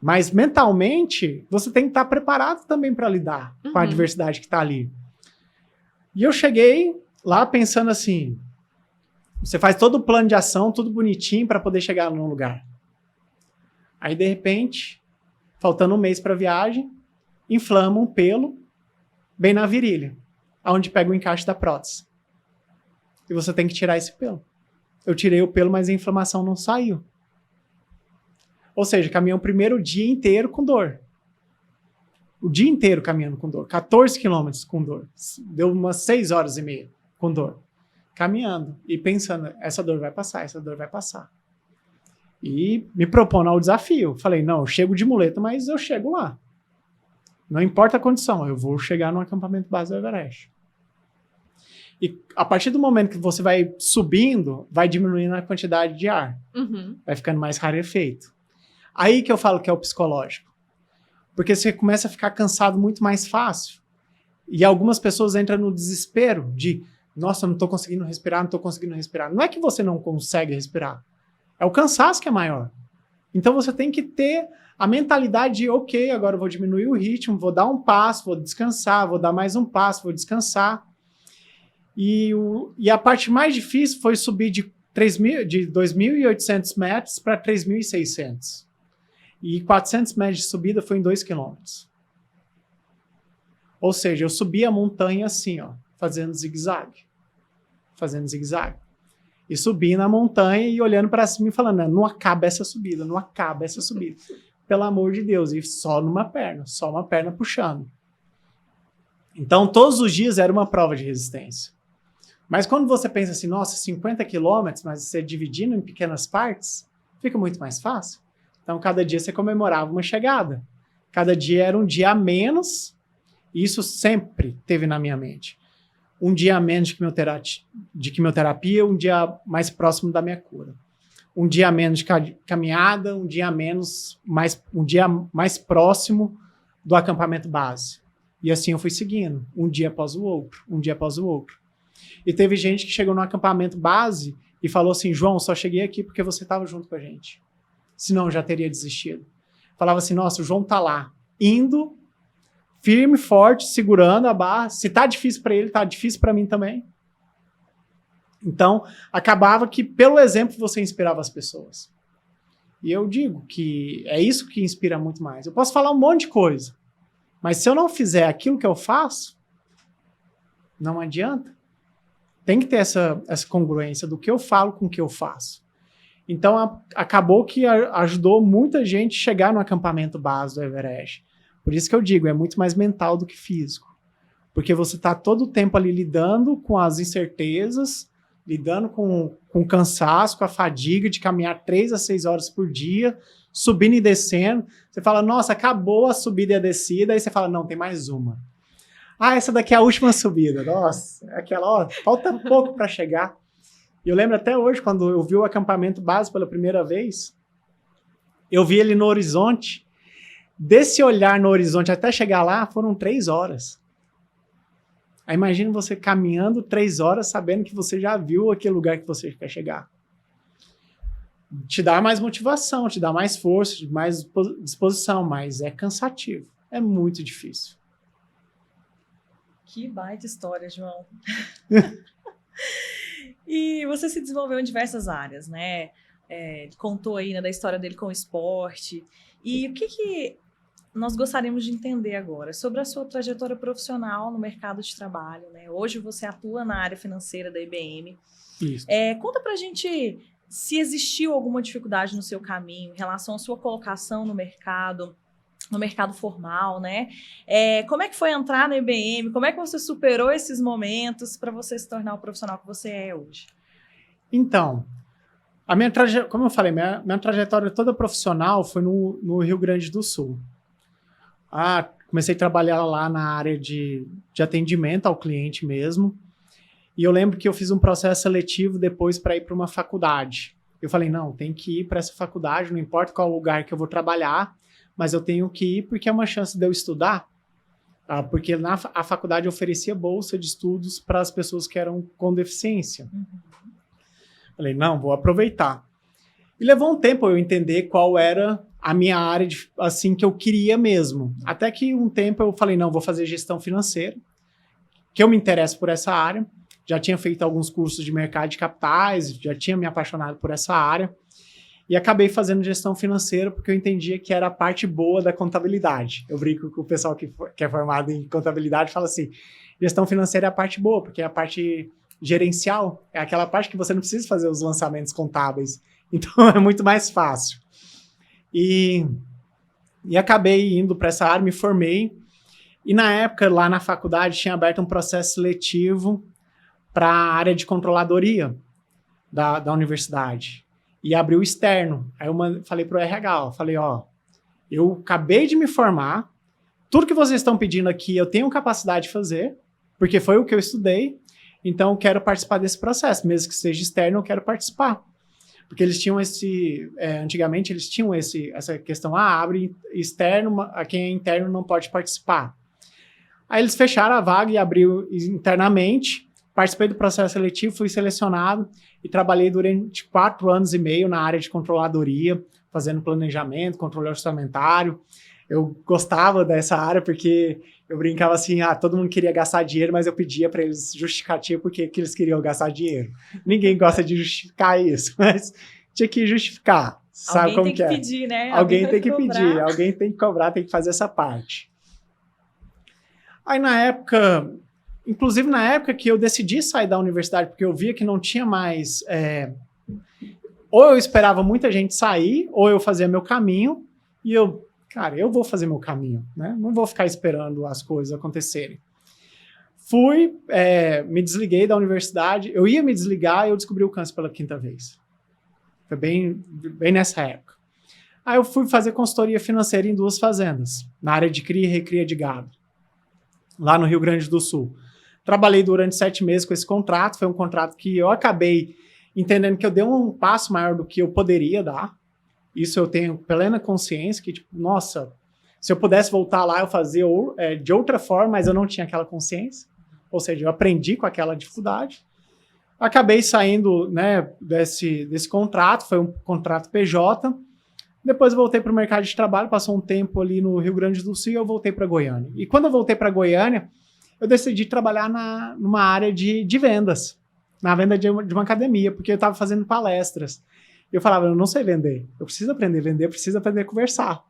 Mas mentalmente, você tem que estar preparado também para lidar com a adversidade que está ali. E eu cheguei lá pensando assim, você faz todo o plano de ação, tudo bonitinho para poder chegar num lugar. Aí, de repente, faltando um mês para a viagem, inflama um pelo bem na virilha, onde pega o encaixe da prótese. E você tem que tirar esse pelo. Eu tirei o pelo, mas a inflamação não saiu. Ou seja, caminhei o primeiro dia inteiro com dor. O dia inteiro caminhando com dor. 14 quilômetros com dor. Deu umas 6h30 com dor. Caminhando e pensando, essa dor vai passar. E me propondo ao desafio. Falei, não, eu chego de muleta, mas eu chego lá. Não importa a condição, eu vou chegar no acampamento base do Everest. E a partir do momento que você vai subindo, vai diminuindo a quantidade de ar. Vai ficando mais rarefeito. Aí que eu falo que é o psicológico. Porque você começa a ficar cansado muito mais fácil. E algumas pessoas entram no desespero de, nossa, não estou conseguindo respirar. Não é que você não consegue respirar. É o cansaço que é maior. Então você tem que ter a mentalidade de, ok, agora eu vou diminuir o ritmo, vou dar um passo, vou descansar, vou dar mais um passo, vou descansar. E a parte mais difícil foi subir de 2.800 metros para 3.600. E 400 metros de subida foi em 2 quilômetros. Ou seja, eu subi a montanha assim, ó, fazendo zigue-zague. E subi na montanha e olhando para cima e falando, não acaba essa subida. Pelo amor de Deus. E só uma perna puxando. Então, todos os dias era uma prova de resistência. Mas quando você pensa assim, nossa, 50 quilômetros, mas você dividindo em pequenas partes, fica muito mais fácil. Então, cada dia você comemorava uma chegada. Cada dia era um dia a menos, e isso sempre teve na minha mente. um dia a menos de quimioterapia, um dia mais próximo da minha cura. Um dia a menos de caminhada, um dia mais próximo do acampamento base. E assim eu fui seguindo, um dia após o outro, um dia após o outro. E teve gente que chegou no acampamento base e falou assim, João, só cheguei aqui porque você estava junto com a gente. Senão eu já teria desistido. Falava assim, nossa, o João tá lá, indo, firme, forte, segurando a barra. Se tá difícil para ele, tá difícil para mim também. Então, acabava que, pelo exemplo, você inspirava as pessoas. E eu digo que é isso que inspira muito mais. Eu posso falar um monte de coisa, mas se eu não fizer aquilo que eu faço, não adianta. Tem que ter essa congruência do que eu falo com o que eu faço. Então, acabou que ajudou muita gente a chegar no acampamento base do Everest. Por isso que eu digo, é muito mais mental do que físico. Porque você está todo o tempo ali lidando com as incertezas, lidando com o cansaço, com a fadiga de caminhar 3 a 6 horas por dia, subindo e descendo. Você fala, nossa, acabou a subida e a descida. Aí você fala, não, tem mais uma. Ah, essa daqui é a última subida. Nossa, aquela, ó, falta pouco para chegar. E eu lembro até hoje, quando eu vi o acampamento base pela primeira vez, eu vi ele no horizonte. Desse olhar no horizonte até chegar lá, foram 3 horas. Aí imagina você caminhando 3 horas, sabendo que você já viu aquele lugar que você quer chegar. Te dá mais motivação, te dá mais força, mais disposição, mas é cansativo. É muito difícil. Que baita história, João. E você se desenvolveu em diversas áreas, né? Contou aí, né, da história dele com o esporte. E o que nós gostaríamos de entender agora sobre a sua trajetória profissional no mercado de trabalho, né? Hoje você atua na área financeira da IBM. Isso. Conta pra gente se existiu alguma dificuldade no seu caminho em relação à sua colocação no mercado formal, né? Como é que foi entrar na IBM? Como é que você superou esses momentos para você se tornar o profissional que você é hoje? Então, como eu falei, minha trajetória toda profissional foi no Rio Grande do Sul. Comecei a trabalhar lá na área de atendimento ao cliente mesmo. E eu lembro que eu fiz um processo seletivo depois para ir para uma faculdade. Eu falei, não, tem que ir para essa faculdade, não importa qual lugar que eu vou trabalhar, mas eu tenho que ir porque é uma chance de eu estudar. Porque a faculdade oferecia bolsa de estudos para as pessoas que eram com deficiência. Uhum. Falei, não, vou aproveitar. E levou um tempo eu entender qual era a minha área assim que eu queria mesmo. Até que um tempo eu falei, não, vou fazer gestão financeira, que eu me interesso por essa área. Já tinha feito alguns cursos de mercado de capitais, já tinha me apaixonado por essa área. E acabei fazendo gestão financeira porque eu entendia que era a parte boa da contabilidade. Eu brinco com o pessoal que é formado em contabilidade, fala assim, gestão financeira é a parte boa, porque é a parte gerencial, é aquela parte que você não precisa fazer os lançamentos contábeis. Então é muito mais fácil. E acabei indo para essa área, me formei. E na época, lá na faculdade, tinha aberto um processo seletivo para a área de controladoria da universidade. E abriu externo. Aí eu falei pro RH, falei, eu acabei de me formar, tudo que vocês estão pedindo aqui eu tenho capacidade de fazer, porque foi o que eu estudei, então eu quero participar desse processo, mesmo que seja externo, eu quero participar. Porque eles tinham antigamente eles tinham essa questão, abre externo, a quem é interno não pode participar. Aí eles fecharam a vaga e abriu internamente, participei do processo seletivo, fui selecionado e trabalhei durante 4 anos e meio na área de controladoria, fazendo planejamento, controle orçamentário. Eu gostava dessa área porque eu brincava assim, todo mundo queria gastar dinheiro, mas eu pedia para eles justificativa porque que eles queriam gastar dinheiro. Ninguém gosta de justificar isso, mas tinha que justificar. Sabe como que é? Alguém tem que pedir, né? Alguém tem que pedir, alguém tem que cobrar, tem que fazer essa parte. Aí na época, inclusive na época que eu decidi sair da universidade, porque eu via que não tinha mais... ou eu esperava muita gente sair, ou eu fazia meu caminho, e eu vou fazer meu caminho, né? Não vou ficar esperando as coisas acontecerem. Me desliguei da universidade, eu ia me desligar e eu descobri o câncer pela 5ª vez. Foi bem nessa época. Aí eu fui fazer consultoria financeira em 2 fazendas, na área de cria e recria de gado, lá no Rio Grande do Sul. Trabalhei durante 7 meses com esse contrato. Foi um contrato que eu acabei entendendo que eu dei um passo maior do que eu poderia dar. Isso eu tenho plena consciência que, tipo, nossa, se eu pudesse voltar lá, eu fazia de outra forma, mas eu não tinha aquela consciência. Ou seja, eu aprendi com aquela dificuldade. Acabei saindo, né, desse contrato, foi um contrato PJ. Depois eu voltei para o mercado de trabalho, passou um tempo ali no Rio Grande do Sul e eu voltei para Goiânia. E quando eu voltei para Goiânia, eu decidi trabalhar numa área de vendas, na venda de uma academia, porque eu estava fazendo palestras. E eu falava, eu não sei vender, eu preciso aprender a vender, eu preciso aprender a conversar.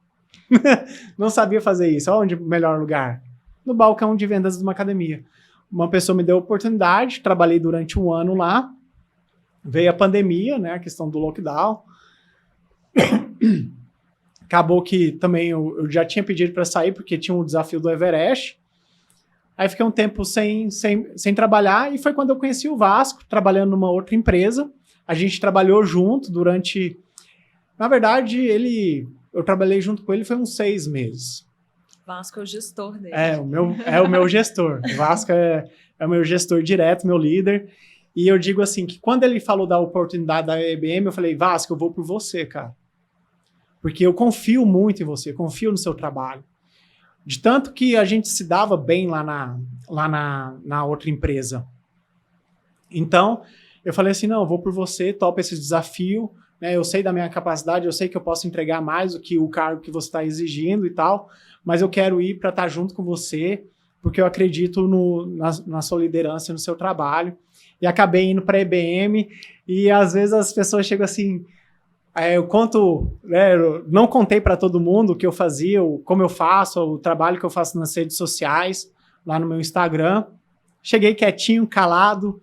Não sabia fazer isso. Onde o melhor lugar? No balcão de vendas de uma academia. Uma pessoa me deu a oportunidade, trabalhei durante 1 ano lá, veio a pandemia, né, a questão do lockdown. Acabou que também eu já tinha pedido para sair, porque tinha um desafio do Everest. Aí fiquei um tempo sem trabalhar, e foi quando eu conheci o Vasco, trabalhando numa outra empresa. A gente trabalhou junto durante... Na verdade, eu trabalhei junto com ele foi uns 6 meses. Vasco é o gestor dele. É o meu gestor. O Vasco é o meu gestor direto, meu líder. E eu digo assim, que quando ele falou da oportunidade da IBM, eu falei, Vasco, eu vou por você, cara. Porque eu confio muito em você, confio no seu trabalho. De tanto que a gente se dava bem lá na outra empresa. Então, eu falei assim, não, eu vou por você, topa esse desafio, né? Eu sei da minha capacidade, eu sei que eu posso entregar mais do que o cargo que você está exigindo e tal, mas eu quero ir para estar junto com você, porque eu acredito na sua liderança e no seu trabalho. E acabei indo para a IBM, e às vezes as pessoas chegam assim, eu conto, né, eu não contei para todo mundo o que eu fazia, como eu faço, o trabalho que eu faço nas redes sociais, lá no meu Instagram. Cheguei quietinho, calado.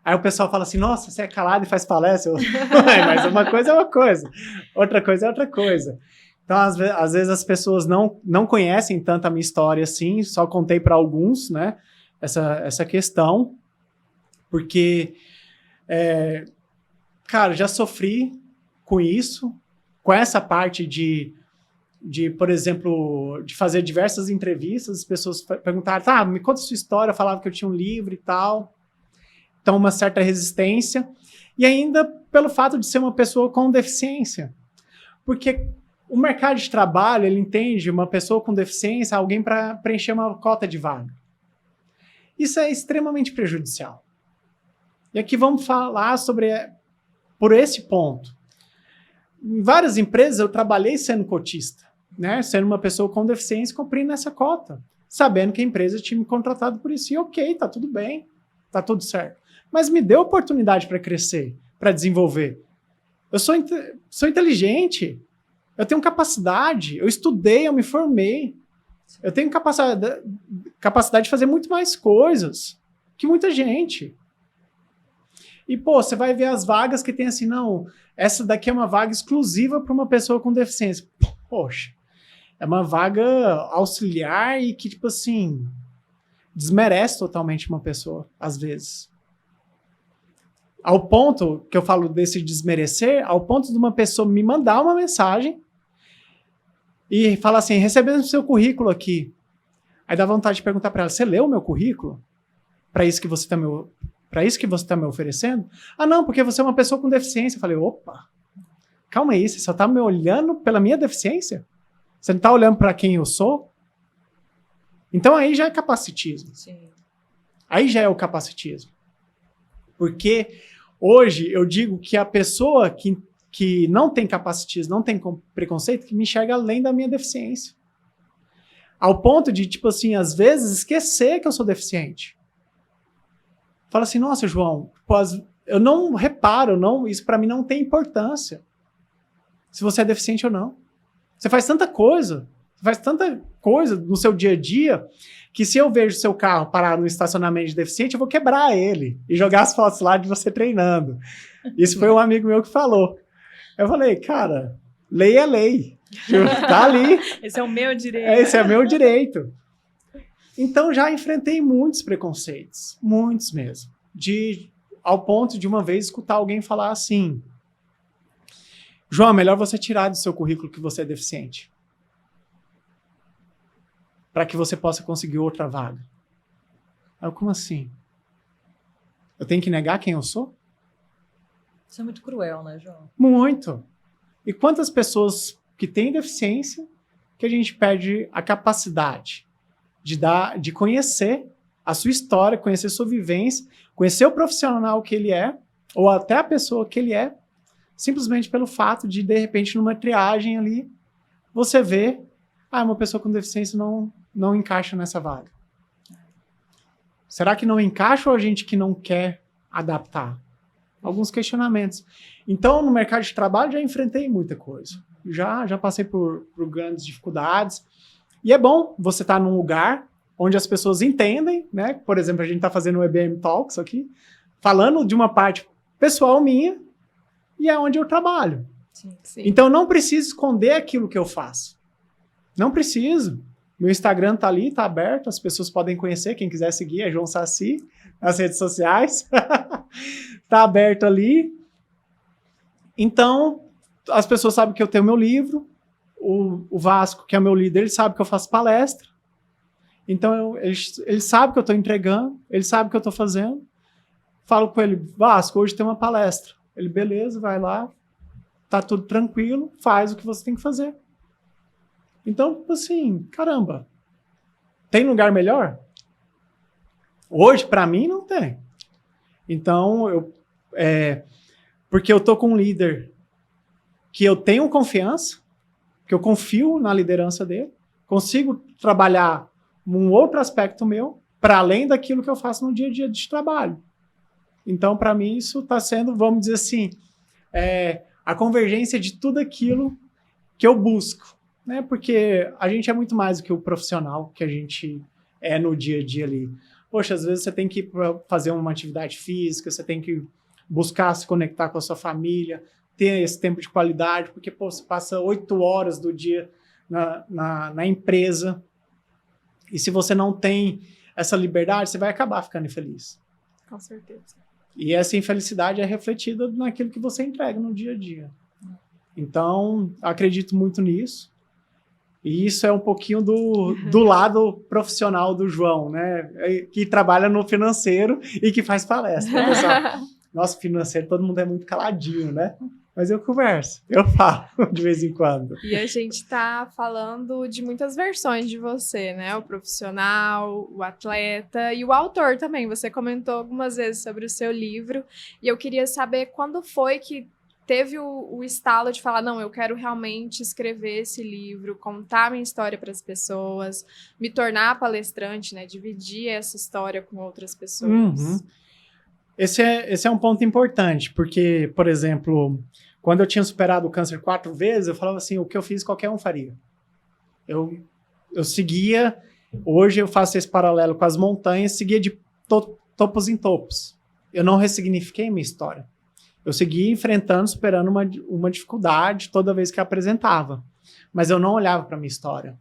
Aí o pessoal fala assim, nossa, você é calado e faz palestra? Mas uma coisa é uma coisa, outra coisa é outra coisa. Então, às vezes as pessoas não conhecem tanto a minha história assim, só contei para alguns, né, essa questão, porque, cara, já sofri com isso, com essa parte de, por exemplo, de fazer diversas entrevistas, as pessoas perguntaram, tá, me conta a sua história, falava que eu tinha um livro e tal. Então, uma certa resistência. E ainda pelo fato de ser uma pessoa com deficiência. Porque o mercado de trabalho, ele entende uma pessoa com deficiência, alguém para preencher uma cota de vaga. Isso é extremamente prejudicial. E aqui vamos falar por esse ponto. Em várias empresas eu trabalhei sendo cotista, né? Sendo uma pessoa com deficiência, cumprindo essa cota, sabendo que a empresa tinha me contratado por isso. E ok, tá tudo bem, tá tudo certo. Mas me deu oportunidade para crescer, para desenvolver. Eu sou inteligente, eu tenho capacidade, eu estudei, eu me formei. Eu tenho capacidade de fazer muito mais coisas que muita gente. E, pô, você vai ver as vagas que tem assim, não, essa daqui é uma vaga exclusiva para uma pessoa com deficiência. Poxa, é uma vaga auxiliar e que, tipo assim, desmerece totalmente uma pessoa, às vezes. Ao ponto, que eu falo desse desmerecer, ao ponto de uma pessoa me mandar uma mensagem e falar assim, recebemos seu currículo aqui. Aí dá vontade de perguntar para ela, você leu o meu currículo? Para isso que você está me oferecendo? Ah, não, porque você é uma pessoa com deficiência. Eu falei, opa, calma aí, você só está me olhando pela minha deficiência? Você não está olhando para quem eu sou? Então aí já é capacitismo. Sim. Aí já é o capacitismo. Porque hoje eu digo que a pessoa que não tem capacitismo, não tem preconceito, que me enxerga além da minha deficiência. Ao ponto de, tipo assim, às vezes esquecer que eu sou deficiente. Fala assim, nossa, João, eu não reparo, isso para mim não tem importância. Se você é deficiente ou não. Você faz tanta coisa no seu dia a dia, que se eu vejo seu carro parado no estacionamento de deficiente, eu vou quebrar ele e jogar as fotos lá de você treinando. Isso foi um amigo meu que falou. Eu falei, cara, lei é lei. Tá ali. Esse é o meu direito. Esse é o meu direito. Então, já enfrentei muitos preconceitos. Muitos mesmo. Ao ponto de uma vez escutar alguém falar assim, João, é melhor você tirar do seu currículo que você é deficiente. Para que você possa conseguir outra vaga. Aí eu, como assim? Eu tenho que negar quem eu sou? Isso é muito cruel, né, João? Muito. E quantas pessoas que têm deficiência que a gente perde a capacidade de conhecer a sua história, conhecer sua vivência, conhecer o profissional que ele é, ou até a pessoa que ele é, simplesmente pelo fato de repente, numa triagem ali, você vê, uma pessoa com deficiência não encaixa nessa vaga. Será que não encaixa ou a gente que não quer adaptar? Alguns questionamentos. Então, no mercado de trabalho, já enfrentei muita coisa. Já passei por grandes dificuldades. E é bom você estar num lugar onde as pessoas entendem, né? Por exemplo, a gente está fazendo o EBM Talks aqui, falando de uma parte pessoal minha, e é onde eu trabalho. Sim. Então, eu não preciso esconder aquilo que eu faço. Não preciso. Meu Instagram tá ali, tá aberto, as pessoas podem conhecer, quem quiser seguir é João Saci, nas redes sociais. Tá aberto ali. Então, as pessoas sabem que eu tenho meu livro, o Vasco, que é meu líder, ele sabe que eu faço palestra. Então, ele sabe que eu estou entregando, ele sabe que eu estou fazendo. Falo com ele, Vasco, hoje tem uma palestra. Ele, beleza, vai lá, tá tudo tranquilo, faz o que você tem que fazer. Então, assim, caramba, tem lugar melhor? Hoje, para mim, não tem. Então, porque eu tô com um líder que eu tenho confiança, que eu confio na liderança dele, consigo trabalhar um outro aspecto meu, para além daquilo que eu faço no dia a dia de trabalho. Então, para mim, isso está sendo, vamos dizer assim, a convergência de tudo aquilo que eu busco. Né? Porque a gente é muito mais do que o profissional que a gente é no dia a dia ali. Poxa, às vezes você tem que ir para fazer uma atividade física, você tem que buscar se conectar com a sua família, ter esse tempo de qualidade, porque você passa 8 horas do dia na empresa, e se você não tem essa liberdade, você vai acabar ficando infeliz. Com certeza. E essa infelicidade é refletida naquilo que você entrega no dia a dia. Então, acredito muito nisso. E isso é um pouquinho do lado profissional do João, né? Que trabalha no financeiro e que faz palestra. Pessoal, nosso financeiro, todo mundo é muito caladinho, né? Mas eu converso, eu falo de vez em quando. E a gente tá falando de muitas versões de você, né? O profissional, o atleta e o autor também. Você comentou algumas vezes sobre o seu livro. E eu queria saber quando foi que teve o estalo de falar, não, eu quero realmente escrever esse livro, contar minha história para as pessoas, me tornar palestrante, né? Dividir essa história com outras pessoas. Uhum. Esse é um ponto importante, porque, por exemplo, quando eu tinha superado o câncer 4 vezes, eu falava assim, o que eu fiz qualquer um faria. Eu seguia, hoje eu faço esse paralelo com as montanhas, seguia de topos em topos. Eu não ressignifiquei minha história. Eu segui enfrentando, superando uma dificuldade toda vez que apresentava. Mas eu não olhava para a minha história.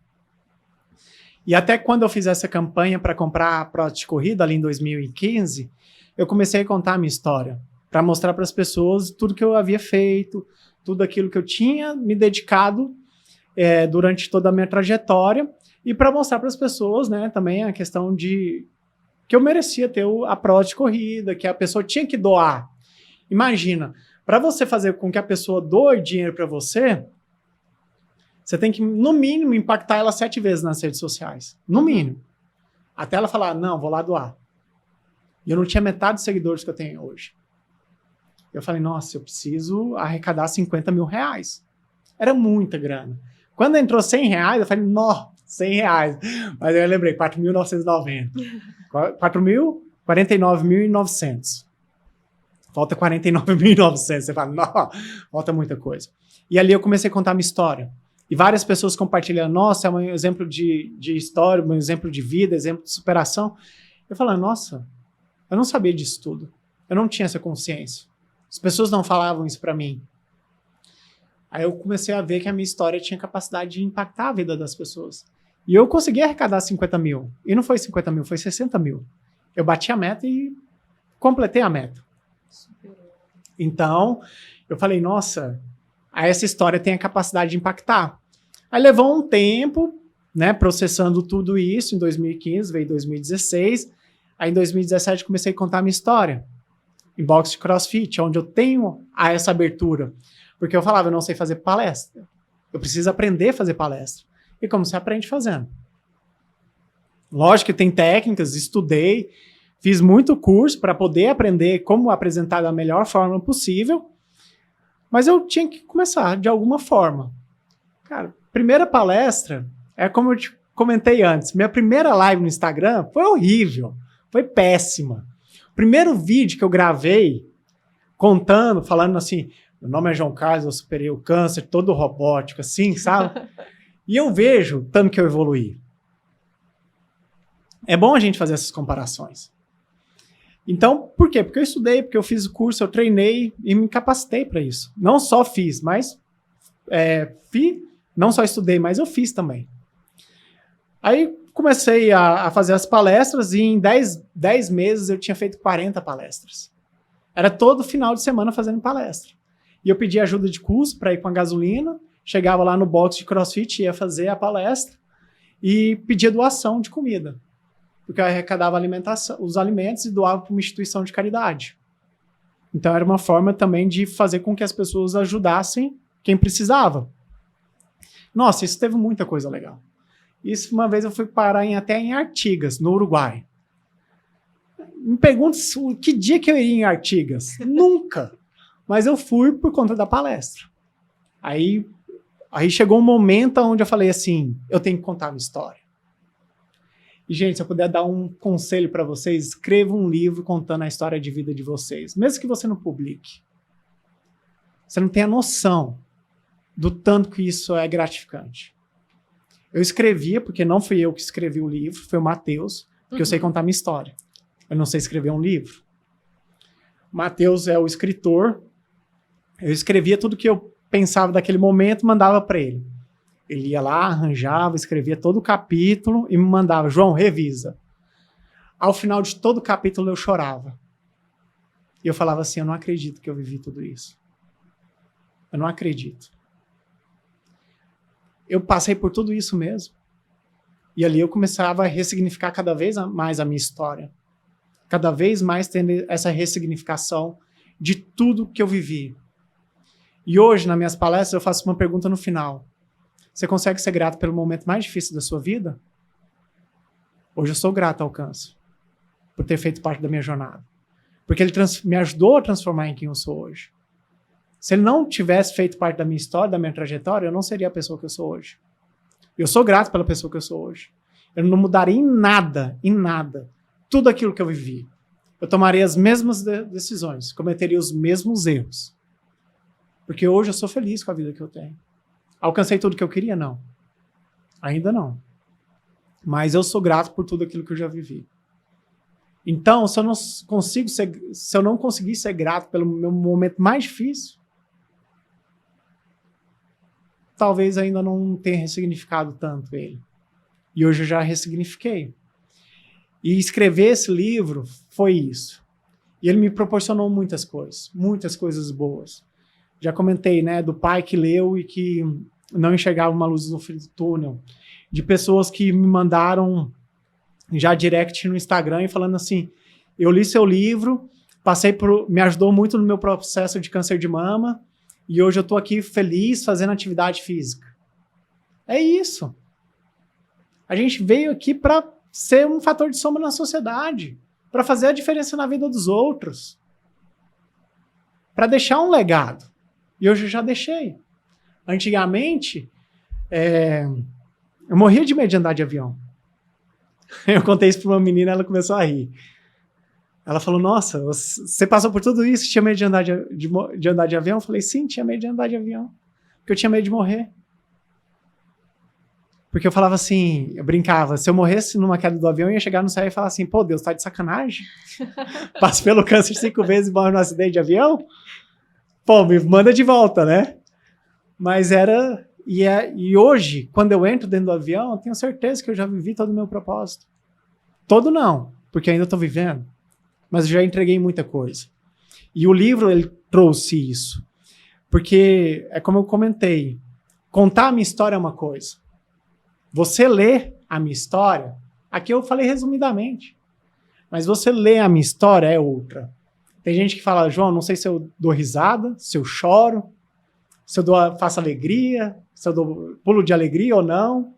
E até quando eu fiz essa campanha para comprar a prótese de corrida, ali em 2015, eu comecei a contar a minha história, para mostrar para as pessoas tudo que eu havia feito, tudo aquilo que eu tinha me dedicado durante toda a minha trajetória, e para mostrar para as pessoas, né, também a questão de que eu merecia ter a prótese de corrida, que a pessoa tinha que doar. Imagina, para você fazer com que a pessoa doe dinheiro para você, você tem que, no mínimo, impactar ela 7 vezes nas redes sociais. No mínimo. Até ela falar, não, vou lá doar. E eu não tinha metade dos seguidores que eu tenho hoje. Eu falei, nossa, eu preciso arrecadar 50 mil reais. Era muita grana. Quando entrou 100 reais, eu falei, nossa, 100 reais. Mas aí eu lembrei, 4.990. 49.900. Falta 49.900. Você fala, não, falta muita coisa. E ali eu comecei a contar a minha história. E várias pessoas compartilhando, nossa, é um exemplo de história, um exemplo de vida, exemplo de superação. Eu falei, nossa, eu não sabia disso tudo. Eu não tinha essa consciência. As pessoas não falavam isso para mim. Aí eu comecei a ver que a minha história tinha capacidade de impactar a vida das pessoas. E eu consegui arrecadar 50 mil. E não foi 50 mil, foi 60 mil. Eu bati a meta e completei a meta. Então, eu falei, nossa, essa história tem a capacidade de impactar. Aí levou um tempo, né, processando tudo isso, em 2015, veio 2016, Aí em 2017 comecei a contar a minha história em boxe de CrossFit, onde eu tenho essa abertura. Porque eu falava, eu não sei fazer palestra. Eu preciso aprender a fazer palestra. E como você aprende fazendo? Lógico que tem técnicas, estudei, fiz muito curso para poder aprender como apresentar da melhor forma possível, mas eu tinha que começar de alguma forma. Cara, primeira palestra, é como eu te comentei antes, minha primeira live no Instagram foi horrível, foi péssima. O primeiro vídeo que eu gravei, contando, falando assim, meu nome é João Carlos, eu superei o câncer, todo robótico, assim, sabe? E eu vejo tanto que eu evoluí. É bom a gente fazer essas comparações. Então, por quê? Porque eu estudei, porque eu fiz o curso, eu treinei e me capacitei para isso. Não só fiz, mas não só estudei, mas eu fiz também. Aí comecei a fazer as palestras e em 10 meses eu tinha feito 40 palestras. Era todo final de semana fazendo palestra. E eu pedia ajuda de custo para ir com a gasolina, chegava lá no box de CrossFit, ia fazer a palestra e pedia doação de comida. Porque eu arrecadava os alimentos e doava para uma instituição de caridade. Então era uma forma também de fazer com que as pessoas ajudassem quem precisava. Nossa, isso teve muita coisa legal. Isso uma vez eu fui parar até em Artigas, no Uruguai. Me pergunto que dia que eu iria em Artigas. Nunca. Mas eu fui por conta da palestra. Aí chegou um momento onde eu falei assim, eu tenho que contar a minha história. E, gente, se eu puder dar um conselho para vocês, escreva um livro contando a história de vida de vocês, mesmo que você não publique. Você não tem a noção do tanto que isso é gratificante. Eu escrevia, porque não fui eu que escrevi o livro, foi o Matheus, porque eu sei contar a minha história. Eu não sei escrever um livro. O Matheus é o escritor. Eu escrevia tudo que eu pensava daquele momento, mandava para ele. Ele ia lá, arranjava, escrevia todo o capítulo e me mandava, João, revisa. Ao final de todo o capítulo eu chorava. E eu falava assim, eu não acredito que eu vivi tudo isso. Eu não acredito. Eu passei por tudo isso mesmo. E ali eu começava a ressignificar cada vez mais a minha história. Cada vez mais tendo essa ressignificação de tudo que eu vivi. E hoje, nas minhas palestras, eu faço uma pergunta no final. Você consegue ser grato pelo momento mais difícil da sua vida? Hoje eu sou grato ao câncer, por ter feito parte da minha jornada. Porque ele me ajudou a transformar em quem eu sou hoje. Se ele não tivesse feito parte da minha história, da minha trajetória, eu não seria a pessoa que eu sou hoje. Eu sou grato pela pessoa que eu sou hoje. Eu não mudaria em nada, tudo aquilo que eu vivi. Eu tomaria as mesmas decisões, cometeria os mesmos erros. Porque hoje eu sou feliz com a vida que eu tenho. Alcancei tudo que eu queria? Não. Ainda não. Mas eu sou grato por tudo aquilo que eu já vivi. Então, se eu não conseguir ser grato pelo meu momento mais difícil, talvez ainda não tenha ressignificado tanto ele. E hoje eu já ressignifiquei. E escrever esse livro foi isso. E ele me proporcionou muitas coisas boas. Já comentei, né, do pai que leu e que não enxergava uma luz no fim do túnel. De pessoas que me mandaram já direct no Instagram e falando assim, eu li seu livro, me ajudou muito no meu processo de câncer de mama e hoje eu tô aqui feliz fazendo atividade física. É isso. A gente veio aqui para ser um fator de soma na sociedade, para fazer a diferença na vida dos outros, para deixar um legado. E hoje eu já deixei. Antigamente, eu morria de medo de andar de avião. Eu contei isso para uma menina, ela começou a rir. Ela falou, nossa, você passou por tudo isso, tinha medo de andar de avião? Eu falei, sim, tinha medo de andar de avião. Porque eu tinha medo de morrer. Porque eu falava assim, eu brincava, se eu morresse numa queda do avião, eu ia chegar no céu e falar assim, pô, Deus, tá de sacanagem? Passo pelo câncer 5 vezes e morro num acidente de avião? Pô, me manda de volta, né? Mas era... E hoje, quando eu entro dentro do avião, eu tenho certeza que eu já vivi todo o meu propósito. Todo não, porque ainda estou vivendo. Mas eu já entreguei muita coisa. E o livro, ele trouxe isso. Porque, é como eu comentei, contar a minha história é uma coisa. Você ler a minha história, aqui eu falei resumidamente, mas você lê a minha história, é outra. Tem gente que fala, João, não sei se eu dou risada, se eu choro, se eu faço alegria, se eu dou pulo de alegria ou não.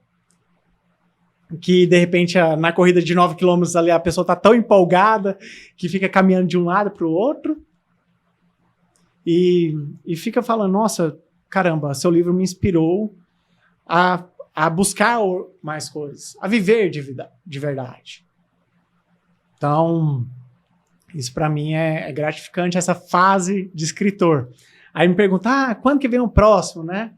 Que, de repente, na corrida de 9 km ali, a pessoa está tão empolgada que fica caminhando de um lado para o outro. E fica falando, nossa, caramba, seu livro me inspirou a buscar mais coisas, a viver de verdade. Então, isso para mim é gratificante, essa fase de escritor. Aí me pergunta, quando que vem o próximo, né?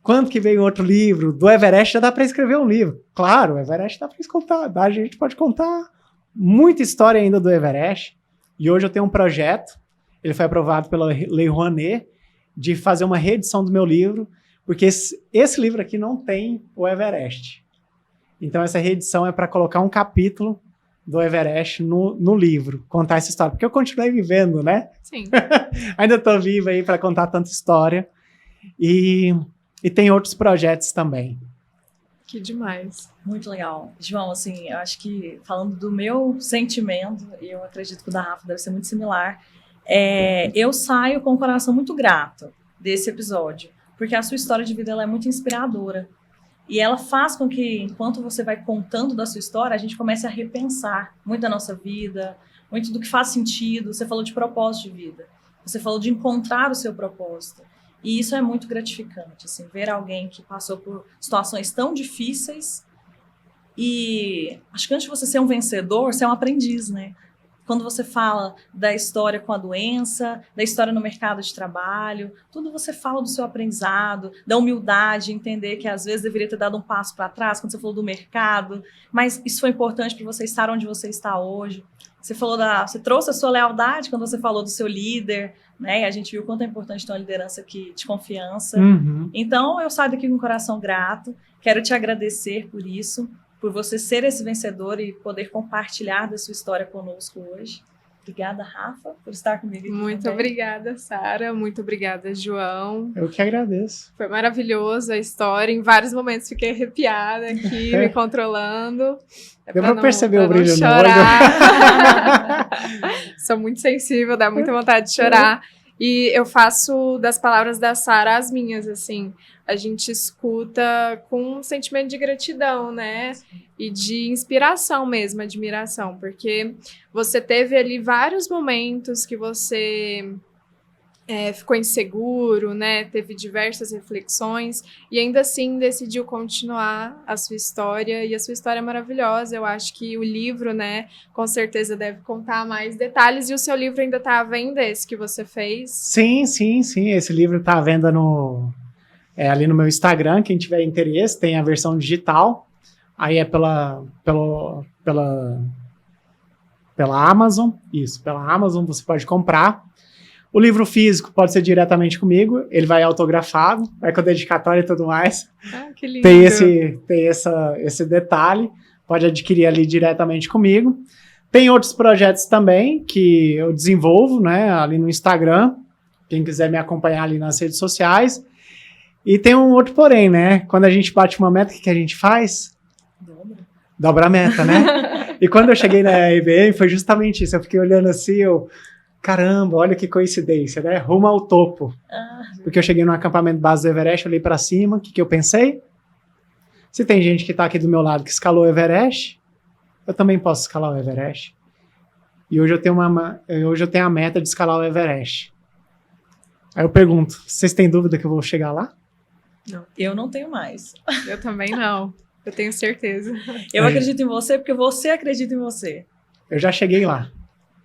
Quando que vem outro livro? Do Everest já dá para escrever um livro. Claro, o Everest dá para contar. A gente pode contar muita história ainda do Everest. E hoje eu tenho um projeto, ele foi aprovado pela Lei Rouanet, de fazer uma reedição do meu livro, porque esse livro aqui não tem o Everest. Então essa reedição é para colocar um capítulo do Everest no livro, contar essa história. Porque eu continuei vivendo, né? Sim. Ainda estou viva aí para contar tanta história. E tem outros projetos também. Que demais. Muito legal. João, assim, eu acho que falando do meu sentimento, e eu acredito que o da Rafa deve ser muito similar, eu saio com o coração muito grato desse episódio, porque a sua história de vida ela é muito inspiradora. E ela faz com que, enquanto você vai contando da sua história, a gente comece a repensar muito da nossa vida, muito do que faz sentido. Você falou de propósito de vida. Você falou de encontrar o seu propósito. E isso é muito gratificante, assim, ver alguém que passou por situações tão difíceis. E acho que antes de você ser um vencedor, você é um aprendiz, né? Quando você fala da história com a doença, da história no mercado de trabalho, tudo você fala do seu aprendizado, da humildade, entender que às vezes deveria ter dado um passo para trás, quando você falou do mercado, mas isso foi importante para você estar onde você está hoje. Você trouxe a sua lealdade quando você falou do seu líder, né? E a gente viu o quanto é importante ter uma liderança de confiança. Uhum. Então, eu saio daqui com o coração grato. Quero te agradecer por isso, por você ser esse vencedor e poder compartilhar da sua história conosco hoje. Obrigada, Rafa, por estar comigo aqui Muito também. Obrigada, Sara. Muito obrigada, João. Eu que agradeço. Foi maravilhoso a história. Em vários momentos fiquei arrepiada aqui, me controlando. Deu pra perceber o brilho no olho. Sou muito sensível, dá muita vontade de chorar. E eu faço das palavras da Sara as minhas, assim. A gente escuta com um sentimento de gratidão, né? E de inspiração mesmo, admiração. Porque você teve ali vários momentos que você ficou inseguro, né? Teve diversas reflexões e ainda assim decidiu continuar a sua história, e a sua história é maravilhosa. Eu acho que o livro, né, com certeza deve contar mais detalhes, e o seu livro ainda está à venda, esse que você fez? Sim, esse livro está à venda ali no meu Instagram. Quem tiver interesse, tem a versão digital, aí é pela Amazon, pela Amazon você pode comprar. O livro físico pode ser diretamente comigo, ele vai autografado, vai com a dedicatória e tudo mais. Ah, que lindo. Tem esse detalhe, pode adquirir ali diretamente comigo. Tem outros projetos também que eu desenvolvo, né, ali no Instagram, quem quiser me acompanhar ali nas redes sociais. E tem um outro porém, né, quando a gente bate uma meta, o que a gente faz? Dobra a meta, né? E quando eu cheguei na IBM, foi justamente isso, eu fiquei olhando assim, caramba, olha que coincidência, né? Rumo ao topo. Porque eu cheguei no acampamento base do Everest, olhei para cima, o que eu pensei? Se tem gente que está aqui do meu lado que escalou o Everest, eu também posso escalar o Everest. E hoje eu tenho a meta de escalar o Everest. Aí eu pergunto, vocês têm dúvida que eu vou chegar lá? Não, eu não tenho mais. Eu também não, eu tenho certeza. Eu acredito em você porque você acredita em você. Eu já cheguei lá.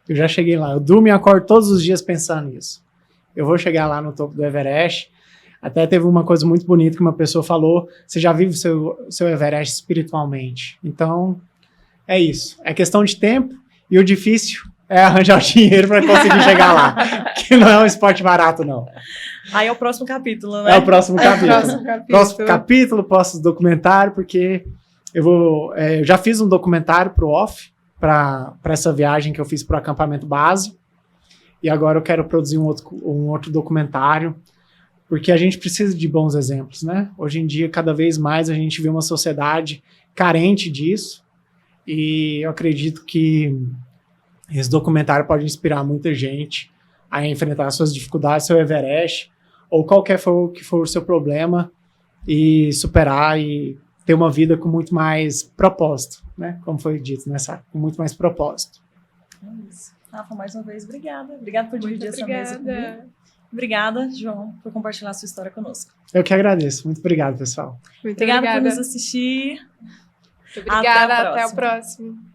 Eu durmo e acordo todos os dias pensando nisso. Eu vou chegar lá no topo do Everest. Até teve uma coisa muito bonita que uma pessoa falou: você já vive o seu Everest espiritualmente. Então, é isso. É questão de tempo, e o difícil é arranjar o dinheiro para conseguir chegar lá. Que não é um esporte barato, não. Aí é o próximo capítulo, né? É o próximo capítulo. Próximo documentário, porque eu já fiz um documentário pro Off, para essa viagem que eu fiz para o acampamento base, e agora eu quero produzir um outro documentário, porque a gente precisa de bons exemplos, né? Hoje em dia, cada vez mais a gente vê uma sociedade carente disso, e eu acredito que Esse documentário pode inspirar muita gente a enfrentar suas dificuldades, seu Everest, ou qualquer que for o seu problema, e superar e ter uma vida com muito mais propósito, né? Como foi dito, né, Sara? Com muito mais propósito. É isso. Rafa, mais uma vez, obrigada. Obrigada por dividir essa mesa Obrigada. comigo. Obrigada, João, por compartilhar a sua história conosco. Eu que agradeço. Muito obrigado, pessoal. Muito Obrigada obrigada. por nos assistir. Muito obrigada. Até a Até o próximo.